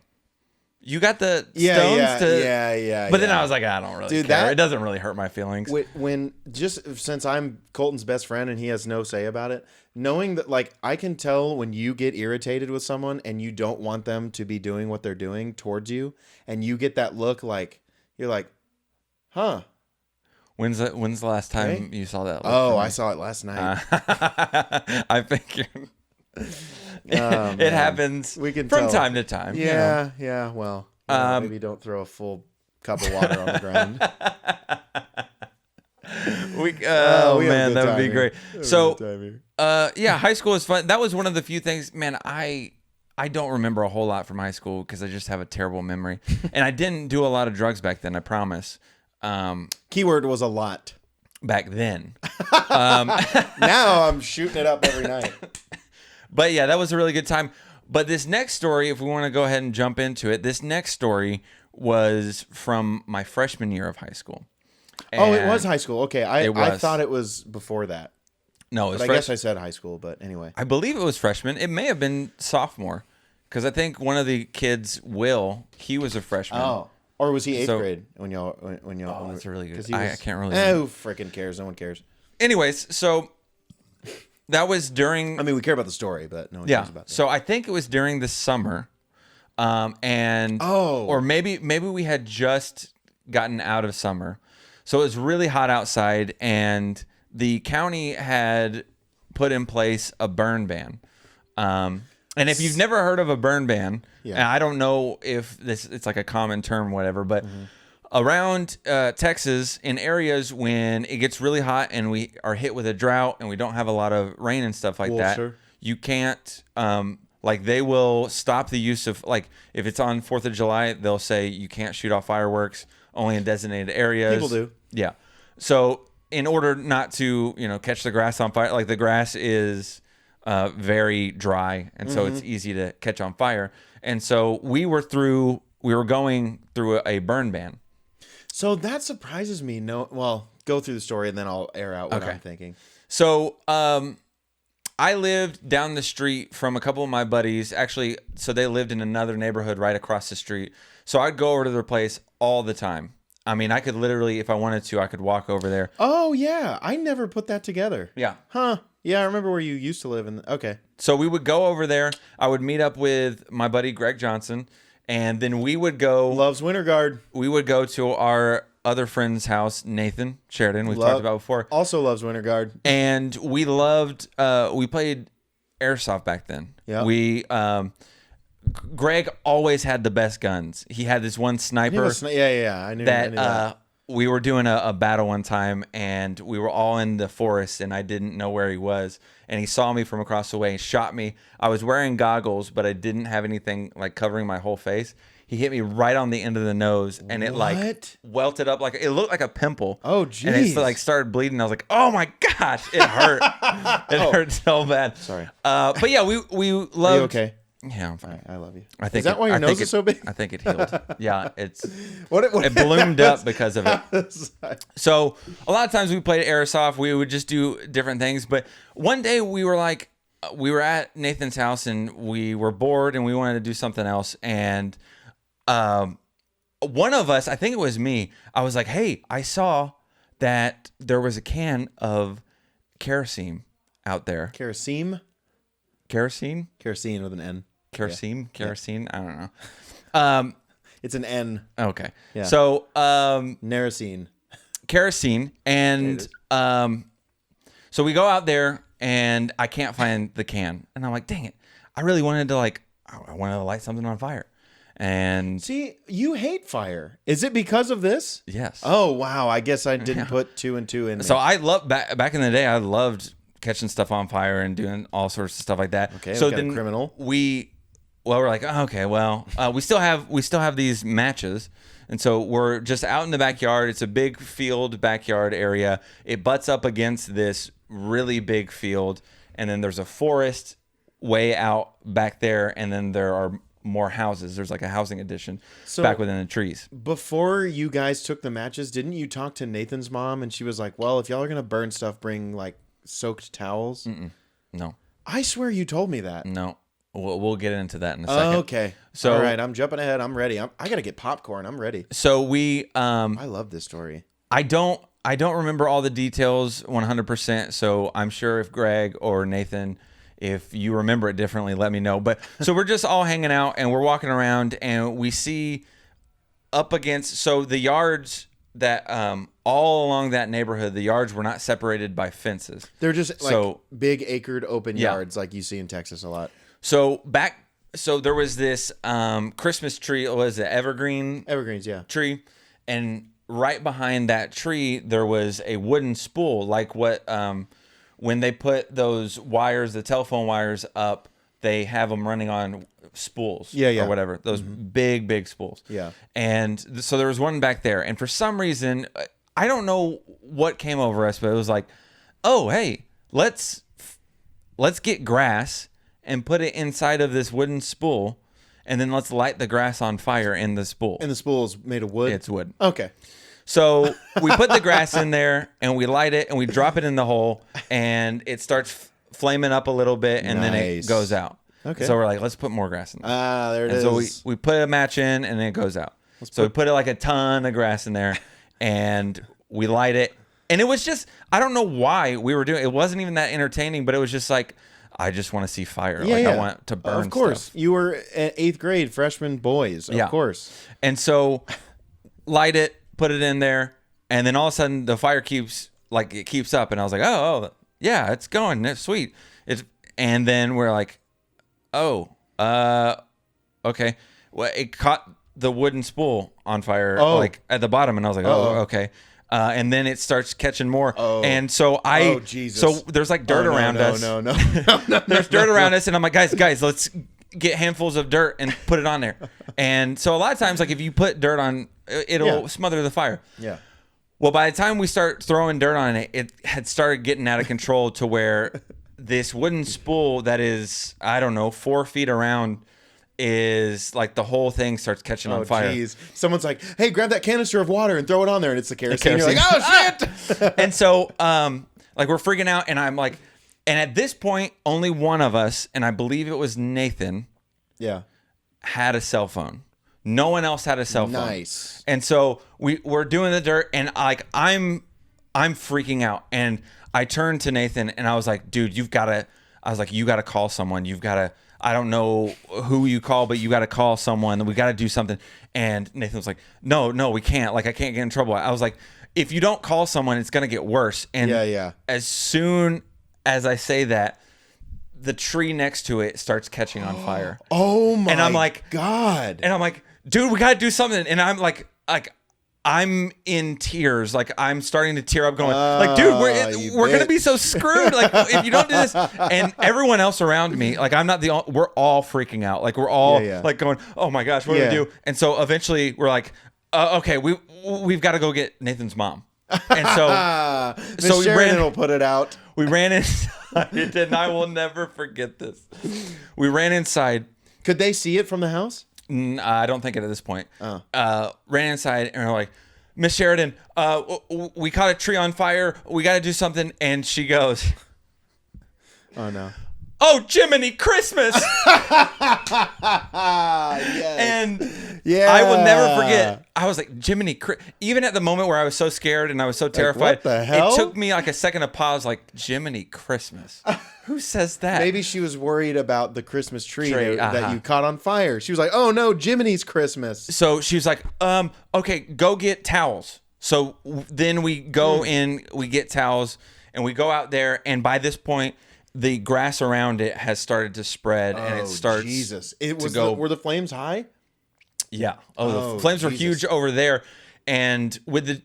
you got the stones to... But then I was like, I don't really care. It doesn't really hurt my feelings. When just since I'm Colton's best friend and he has no say about it, knowing that like I can tell when you get irritated with someone and you don't want them to be doing what they're doing towards you, and you get that look like you're like, huh? When's the last time you saw that look? Oh, I saw it last night. I figured. It happens from time to time. Yeah. Well, maybe don't throw a full cup of water on the ground. Man, that would be great. So, high school is fun. That was one of the few things, man. I don't remember a whole lot from high school because I just have a terrible memory, and I didn't do a lot of drugs back then. I promise. Keyword was a lot back then. Now I'm shooting it up every night. But yeah, that was a really good time. But this next story, if we want to go ahead and jump into it, this next story was from my freshman year of high school. And it was high school. Okay, I thought it was before that. No, it was I guess I said high school, but anyway. I believe it was freshman. It may have been sophomore, because I think one of the kids, Will, he was a freshman. Oh, or was he eighth grade when y'all? Oh, that's really good. I can't really. Who freaking cares? No one cares. Anyways, so. That was during... I mean, we care about the story, but no one cares about that. So I think it was during the summer. Or maybe we had just gotten out of summer. So it was really hot outside, and the county had put in place a burn ban. And if you've never heard of a burn ban, and I don't know if it's like a common term, whatever, but around Texas, in areas when it gets really hot and we are hit with a drought and we don't have a lot of rain and stuff like that, you can't, like they will stop the use of, like if it's on 4th of July, they'll say you can't shoot off fireworks only in designated areas. People do. Yeah. So in order not to, catch the grass on fire, like the grass is very dry, and so it's easy to catch on fire. And so we were going through a burn ban. So that surprises me. Well, go through the story and then I'll air out what I'm thinking. So I lived down the street from a couple of my buddies. Actually, so they lived in another neighborhood right across the street. So I'd go over to their place all the time. I mean, I could literally, if I wanted to, I could walk over there. Oh, yeah. I never put that together. Yeah. Huh. Yeah, I remember where you used to live. Okay. So we would go over there. I would meet up with my buddy Greg Johnson, and then we would go. Loves Winter Guard. We would go to our other friend's house, Nathan Sheridan, we've talked about before. Also loves Winter Guard. And we loved, we played airsoft back then. Yeah. Greg always had the best guns. He had this one sniper. I knew that. We were doing a battle one time, and we were all in the forest, and I didn't know where he was. And he saw me from across the way and shot me. I was wearing goggles, but I didn't have anything like covering my whole face. He hit me right on the end of the nose, and it like welted up, like it looked like a pimple. Oh, geez. And it like started bleeding. I was like, oh my gosh, it hurt. It hurt so bad. Sorry. But yeah, we loved. Are you okay? Yeah, I'm fine. I love you. I think is that why your nose is so big? I think it healed. Yeah, it it ballooned up because of it. So a lot of times we played airsoft. We would just do different things. But one day we were at Nathan's house and we were bored and we wanted to do something else. And one of us, I think it was me, I was like, hey, I saw that there was a can of kerosene out there. Kerosene? Kerosene? Kerosene with an N. Kerosene? Yeah. Kerosene? I don't know. It's an N. Okay. Yeah. So, Narosine. Kerosene. And so we go out there and I can't find the can. And I'm like, dang it. I really wanted to I wanted to light something on fire. And see, you hate fire. Is it because of this? Yes. Oh, wow. I guess I didn't put 2 and 2 in there. So I love back in the day, I loved catching stuff on fire and doing all sorts of stuff like that. Okay. So then criminal. We're like, oh, okay, well, we still have these matches. And so we're just out in the backyard. It's a big field backyard area. It butts up against this really big field. And then there's a forest way out back there. And then there are more houses. There's like a housing addition back within the trees. Before you guys took the matches, didn't you talk to Nathan's mom? And she was like, well, if y'all are going to burn stuff, bring like soaked towels. No. I swear you told me that. No. We'll get into that in a second. Okay. So, all right, I'm jumping ahead. I'm ready. I got to get popcorn. I'm ready. So we I love this story. I don't remember all the details 100%, so I'm sure if Greg or Nathan, if you remember it differently, let me know. But so we're just all hanging out and we're walking around and we see up against, so the yards that all along that neighborhood, the yards were not separated by fences. They're just like big acred open yards like you see in Texas a lot. So there was this Christmas tree, was it Evergreens, yeah. tree, and right behind that tree there was a wooden spool, like what when they put those wires, the telephone wires up, they have them running on spools, or whatever, those big spools. Yeah. And so there was one back there, and for some reason, I don't know what came over us, but it was like, oh, hey, let's get grass and put it inside of this wooden spool, and then let's light the grass on fire in the spool. And the spool is made of wood? It's wood. Okay. So we put the grass in there, and we light it, and we drop it in the hole, and it starts flaming up a little bit, and then it goes out. Okay. So we're like, let's put more grass in there. There it is. So we put a match in, and then it goes out. We put like a ton of grass in there, and we light it. And it was just, I don't know why we were doing it. It wasn't even that entertaining, but it was just like, I just want to see fire. I want to burn stuff. Of course. You were at 8th grade, freshman boys. Of course. And so light it, put it in there, and then all of a sudden the fire keeps like it keeps up, and I was like, oh yeah, it's going, it's sweet. And then we're like, oh, okay. Well, it caught the wooden spool on fire, like at the bottom, and I was like, oh, okay. And then it starts catching more, and so Jesus. So there's like dirt around us. No. There's dirt around us, and I'm like, guys, let's get handfuls of dirt and put it on there. And so a lot of times, like if you put dirt on, it'll smother the fire. Yeah. Well, by the time we start throwing dirt on it, it had started getting out of control to where this wooden spool that is, I don't know, 4 feet around is like the whole thing starts catching on fire. Geez. Someone's like, hey, grab that canister of water and throw it on there. And it's the kerosene. You're like, oh, shit. And so, like we're freaking out, and I'm like, and at this point, only one of us, and I believe it was Nathan, had a cell phone. No one else had a cell phone. Nice. And so we're doing the dirt, and like I'm freaking out, and I turned to Nathan, and I was like, dude, you got to call someone. I don't know who you call, but you got to call someone. We got to do something. And Nathan was like, no, we can't. Like, I can't get in trouble. I was like, if you don't call someone, it's going to get worse. And as soon as I say that, the tree next to it starts catching on fire. Oh my and I'm like, God. And I'm like, dude, we got to do something. And I'm like, I'm in tears. Like, I'm starting to tear up going, like, dude, we're going to be so screwed. Like, if you don't do this. And everyone else around me, like, I'm not the only, we're all freaking out. Like, we're all like going, oh my gosh, what do we do? And so eventually we're like, okay, we've got to go get Nathan's mom. And so we Sheridan will put it out. We ran inside, and I will never forget this. We ran inside. Could they see it from the house? I don't think it at this point. Ran inside, and we're like, Miss Sheridan, we caught a tree on fire. We got to do something. And she goes, oh no. Oh, Jiminy Christmas. Yes. And I will never forget. I was like, Jiminy even at the moment where I was so scared and I was so terrified, like, what the hell? It took me like a second to pause, like, Jiminy Christmas. Who says that? Maybe she was worried about the Christmas tree that you caught on fire. She was like, oh no, Jiminy's Christmas. So she was like, okay, go get towels. So then we go in, we get towels, and we go out there, and by this point, the grass around it has started to spread, and it starts to go. Were the flames high? Yeah. The flames were huge over there, and with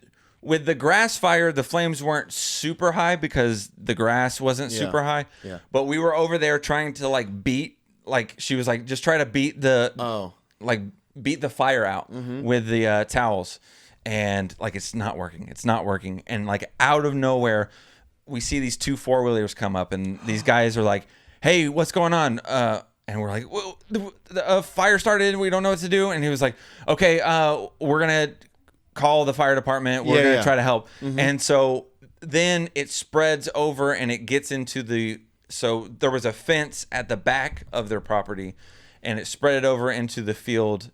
the grass fire, the flames weren't super high because the grass wasn't super high. Yeah. But we were over there trying to beat. Like, she was like, just try to beat the beat the fire out with the towels, and like it's not working, and like out of nowhere, we see these 2 4-wheelers come up, and these guys are like, hey, what's going on? And we're like, well, the fire started, we don't know what to do. And he was like, okay, we're going to call the fire department. We're going to try to help. And so then it spreads over, and it gets into so there was a fence at the back of their property, and it spread it over into the field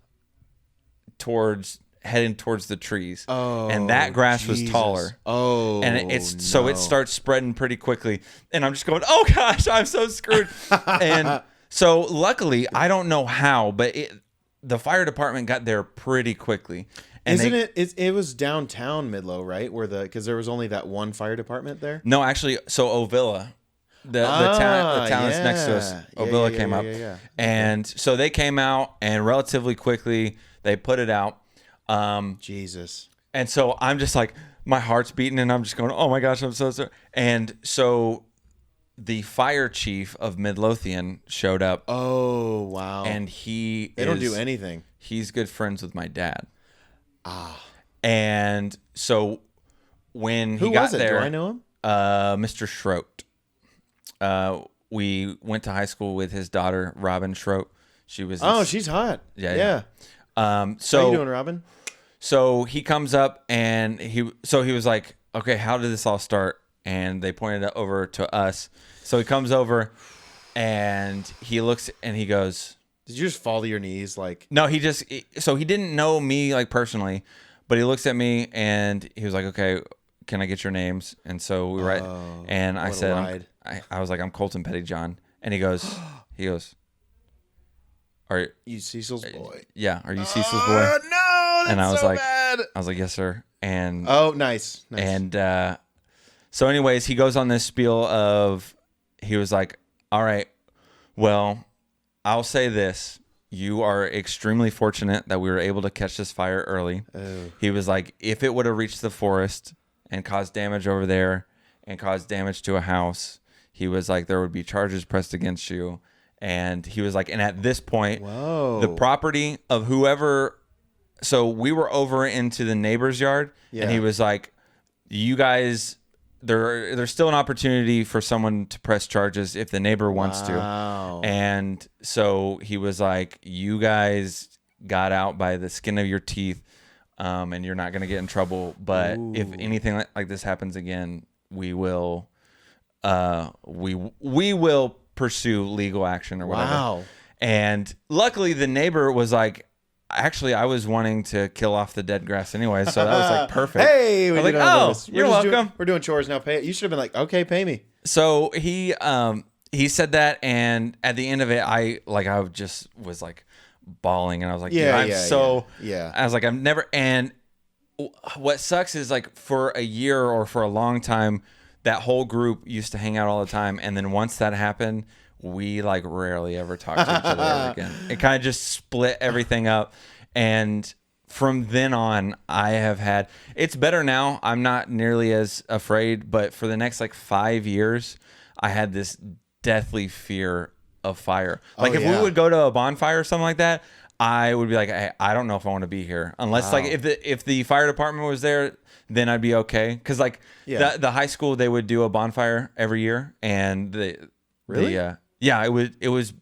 heading towards the trees. And that grass was taller. And it starts spreading pretty quickly. And I'm just going, oh gosh, I'm so screwed. And so luckily, I don't know how, but the fire department got there pretty quickly. And it was downtown Midlow, right? Because there was only that one fire department there? No, actually, so Ovilla, the town that's next to us, Ovilla came up. And so they came out, and relatively quickly, they put it out. Jesus. And so I'm just like, my heart's beating, and I'm just going, oh my gosh, I'm so sorry. And so the fire chief of Midlothian showed up. Oh, wow. And they don't do anything. He's good friends with my dad. And so when he got there, do I know him? Mr. Schroet. We went to high school with his daughter, Robin Schroet. She's hot. Yeah. How you doing, Robin? So he comes up, and he was like, okay, how did this all start? And they pointed it over to us. So he comes over, and he looks, and he goes, did you just fall to your knees? No, he didn't know me like personally, but he looks at me, and he was like, okay, can I get your names? And so we write, and I said, I was like, I'm Colton Pettyjohn. And he goes, are you Cecil's boy? Yeah. Are you Cecil's boy? No, that's and I was so like, bad. I was like, yes, sir. And nice. And So anyways, he goes on this spiel of, he was like, all right, well, I'll say this. You are extremely fortunate that we were able to catch this fire early. Oh. He was like, if it would have reached the forest and caused damage over there and caused damage to a house, he was like, there would be charges pressed against you. And he was like, and at this point, the property of whoever, so we were over into the neighbor's yard, and he was like, you guys, there's still an opportunity for someone to press charges if the neighbor wants to. And so he was like, you guys got out by the skin of your teeth, and you're not going to get in trouble. But if anything like this happens again, we will pursue legal action or whatever. Wow. And luckily the neighbor was like, actually, I was wanting to kill off the dead grass anyway, so that was like perfect. Hey, I was like, oh, you're welcome. We're doing chores now. Pay it. You should have been like, okay, pay me. So he said that, and at the end of it, I just was like bawling, and I was like, I was like, I'm never. And what sucks is like for a year or for a long time, that whole group used to hang out all the time, and then once that happened, we like rarely ever talked to each other ever again. It kind of just split everything up. And from then on, I have had, it's better now. I'm not nearly as afraid, but for the next like 5 years, I had this deathly fear of fire. Like if we would go to a bonfire or something like that, I would be like, hey, I don't know if I want to be here. Unless like if the fire department was there, then I'd be okay. Cause like the high school, they would do a bonfire every year, and it was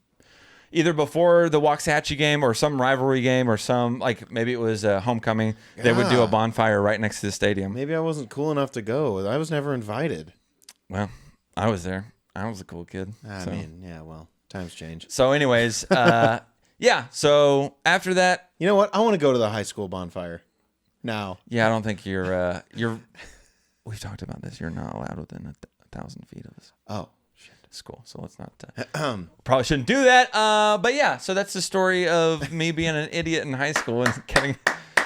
either before the Waxahachie game or some rivalry game or some, like maybe it was homecoming. They would do a bonfire right next to the stadium. Maybe I wasn't cool enough to go. I was never invited. Well, I was there. I was a cool kid. I mean, yeah, well, times change. So anyways, so after that. You know what? I want to go to the high school bonfire now. Yeah, I don't think you're we've talked about this. You're not allowed within 1,000 feet of us. Oh. School, so let's not probably shouldn't do that, but yeah, so that's the story of me being an idiot in high school and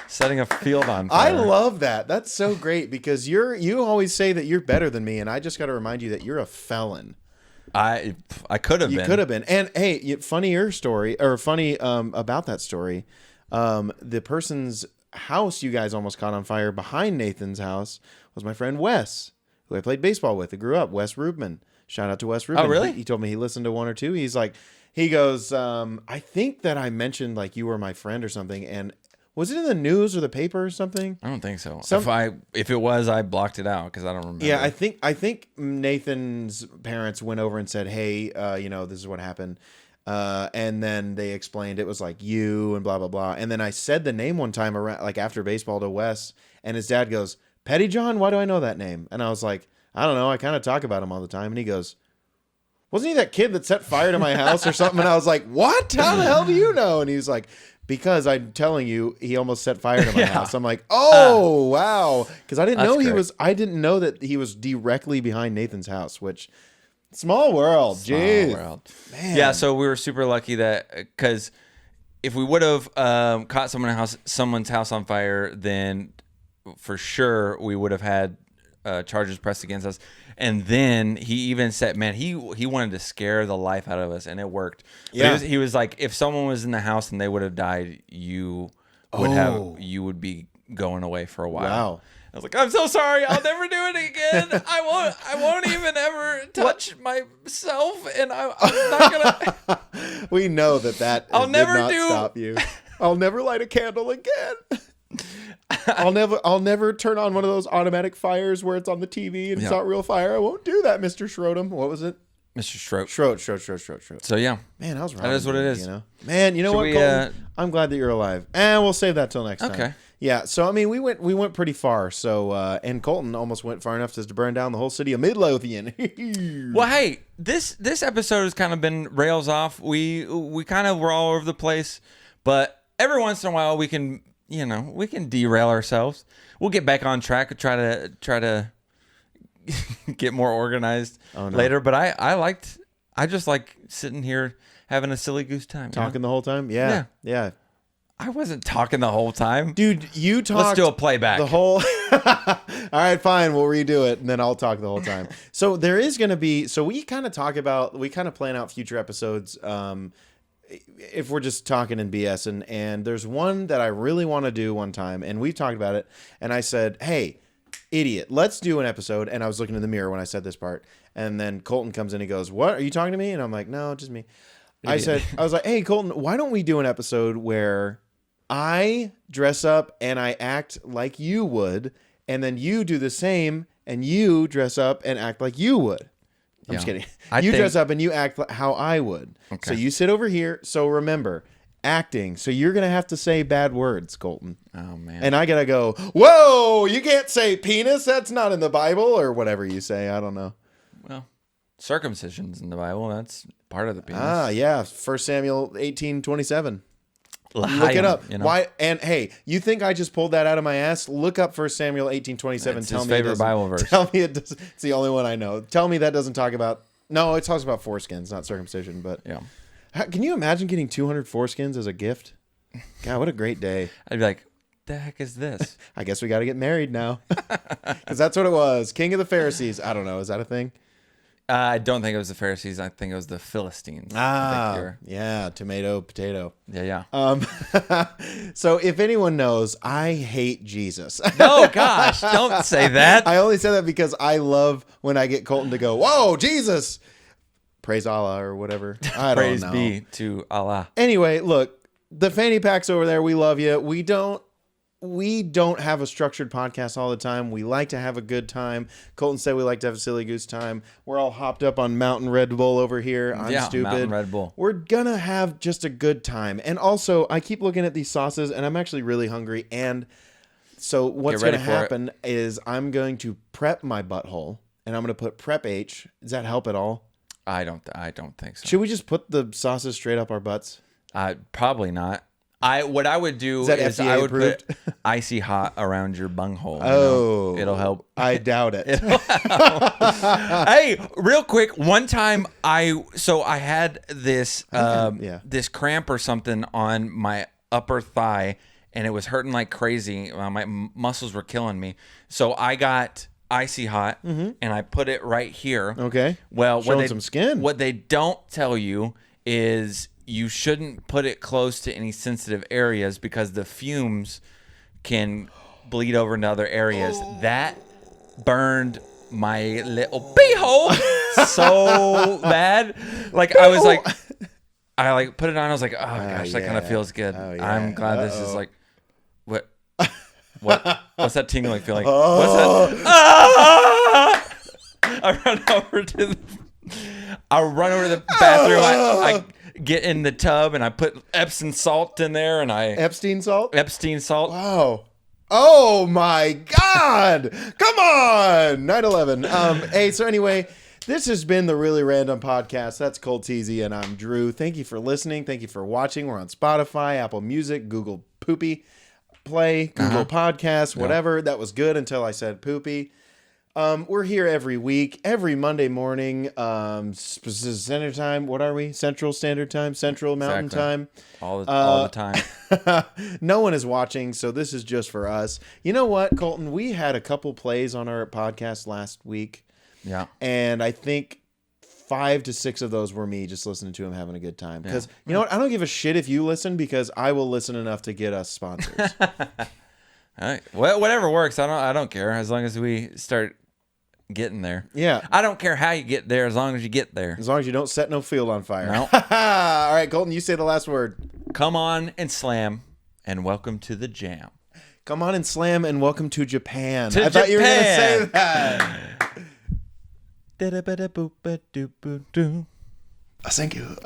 setting a field on fire. I love that. That's so great, because you always say that you're better than me, and I just got to remind you that you're a felon. I could have been. You could have been. And hey, funnier story, or funny about that story, the person's house you guys almost caught on fire behind Nathan's house was my friend Wes, who I played baseball with. I grew up, Wes Rubman. Shout out to Wes Rubin. Oh, really? He told me he listened to one or two. He goes, I think that I mentioned like you were my friend or something. And was it in the news or the paper or something? I don't think so. If it was, I blocked it out because I don't remember. Yeah, I think Nathan's parents went over and said, hey, this is what happened. And then they explained it was like you and blah, blah, blah. And then I said the name one time around, like after baseball, to Wes, and his dad goes, Petty John? Why do I know that name? And I was like, I don't know. I kind of talk about him all the time. And he goes, wasn't he that kid that set fire to my house or something? And I was like, what? How the hell do you know? And he's like, because I'm telling you, he almost set fire to my house. I'm like, oh, wow. Because I didn't know that he was directly behind Nathan's house, which small world. Jeez. Small world. Man. Yeah. So we were super lucky that, because if we would have caught someone's house on fire, then for sure we would have had charges pressed against us. And then he even said, man, he wanted to scare the life out of us, and it worked. Yeah. He was like, if someone was in the house and they would have died, you would be going away for a while. Wow. I was like, I'm so sorry. I'll never do it again. I won't even ever touch myself, and I'm not gonna. We know that I'll never stop you. I'll never light a candle again. I'll never turn on one of those automatic fires where it's on the TV and it's not real fire. I won't do that, Mr. Schrodem. What was it? Mr. Schroet. Schroet. So yeah, man, I was wrong. That is what it is. You know, man. You know what, Colton? I'm glad that you're alive, and we'll save that till next time. Okay. Yeah. So I mean, we went pretty far. So and Colton almost went far enough as to burn down the whole city of Midlothian. Well, hey, this episode has kind of been rails off. We kind of were all over the place, but every once in a while we can derail ourselves. We'll get back on track. Try to get more organized later. But I just like sitting here having a silly goose time. Talking the whole time? Yeah. I wasn't talking the whole time. Dude, you talked. Let's do a playback. The whole. All right, fine. We'll redo it, and then I'll talk the whole time. So there is going to be. So we kind of plan out future episodes. If we're just talking in BS, and there's one that I really want to do one time, and we've talked about it, and I said, hey, idiot, let's do an episode. And I was looking in the mirror when I said this part, and then Colton comes in, he goes, what, are you talking to me? And I'm like, no, just me. I was like, hey, Colton, why don't we do an episode where I dress up and I act like you would, and then you do the same and you dress up and act like you would. I'm just kidding. You dress up and you act how I would. Okay. So you sit over here. So remember, acting. So you're going to have to say bad words, Colton. Oh, man. And I got to go, whoa, you can't say penis. That's not in the Bible, or whatever you say. I don't know. Well, circumcision's in the Bible. That's part of the penis. Ah, yeah. 1 Samuel 18:27. Look it up. You know? Why? And hey, you think I just pulled that out of my ass? Look up 1 Samuel 18:27. It's his favorite Bible verse. Tell me it does. It's the only one I know. Tell me that doesn't talk about. No, it talks about foreskins, not circumcision. But yeah, can you imagine getting 200 foreskins as a gift? God, what a great day! I'd be like, the heck is this? I guess we got to get married now, because that's what it was. King of the Pharisees. I don't know. Is that a thing? I don't think it was the Pharisees. I think it was the Philistines. Yeah, tomato, potato. Yeah. So if anyone knows, I hate Jesus. No, gosh, don't say that. I only say that because I love when I get Colton to go, whoa, Jesus. Praise Allah or whatever. I don't know. Praise be to Allah. Anyway, look, the fanny packs over there, we love you. We don't have a structured podcast all the time. We like to have a good time. Colton said we like to have a silly goose time. We're all hopped up on Mountain Red Bull over here. I'm stupid. Mountain Red Bull. We're going to have just a good time. And also, I keep looking at these sauces, and I'm actually really hungry. And so what's going to happen is I'm going to prep my butthole, and I'm going to put Prep H. Does that help at all? I don't think so. Should we just put the sauces straight up our butts? Probably not. What I would do is I would put icy hot around your bunghole. Oh, it'll help. I doubt it. Hey, real quick, one time I had this this cramp or something on my upper thigh, and it was hurting like crazy. My muscles were killing me, so I got icy hot and I put it right here. Okay. Well, showing some skin. What they don't tell you is you shouldn't put it close to any sensitive areas because the fumes can bleed over into other areas. That burned my little beehole so bad. Like I was like, I put it on. I was like, oh gosh, that kind of feels good. Oh, yeah. I'm glad this is like, what's that tingling feeling? What's that? Ah! I run over to the bathroom. I get in the tub and I put Epsom salt in there, and Epstein salt. Wow. Oh my God! Come on, 9/11. Hey, so anyway, this has been the Really Random Podcast. That's Cole Teasy, and I'm Drew. Thank you for listening. Thank you for watching. We're on Spotify, Apple Music, Google Poopy Play, Google Podcasts, whatever. That was good until I said poopy. We're here every week, every Monday morning, Standard Time. What are we? Central Standard Time, Central Mountain Time. All the time. No one is watching, so this is just for us. You know what, Colton? We had a couple plays on our podcast last week. Yeah. And I think 5 to 6 of those were me just listening to him having a good time. Because you know what? I don't give a shit if you listen, because I will listen enough to get us sponsors. All right. Well, whatever works. I don't care as long as we start getting there. Yeah. I don't care how you get there as long as you get there. As long as you don't set no field on fire. No. All right, Colton, you say the last word. Come on and slam, and welcome to the jam. Come on and slam, and welcome to Japan. I thought you were going to say that. Thank you.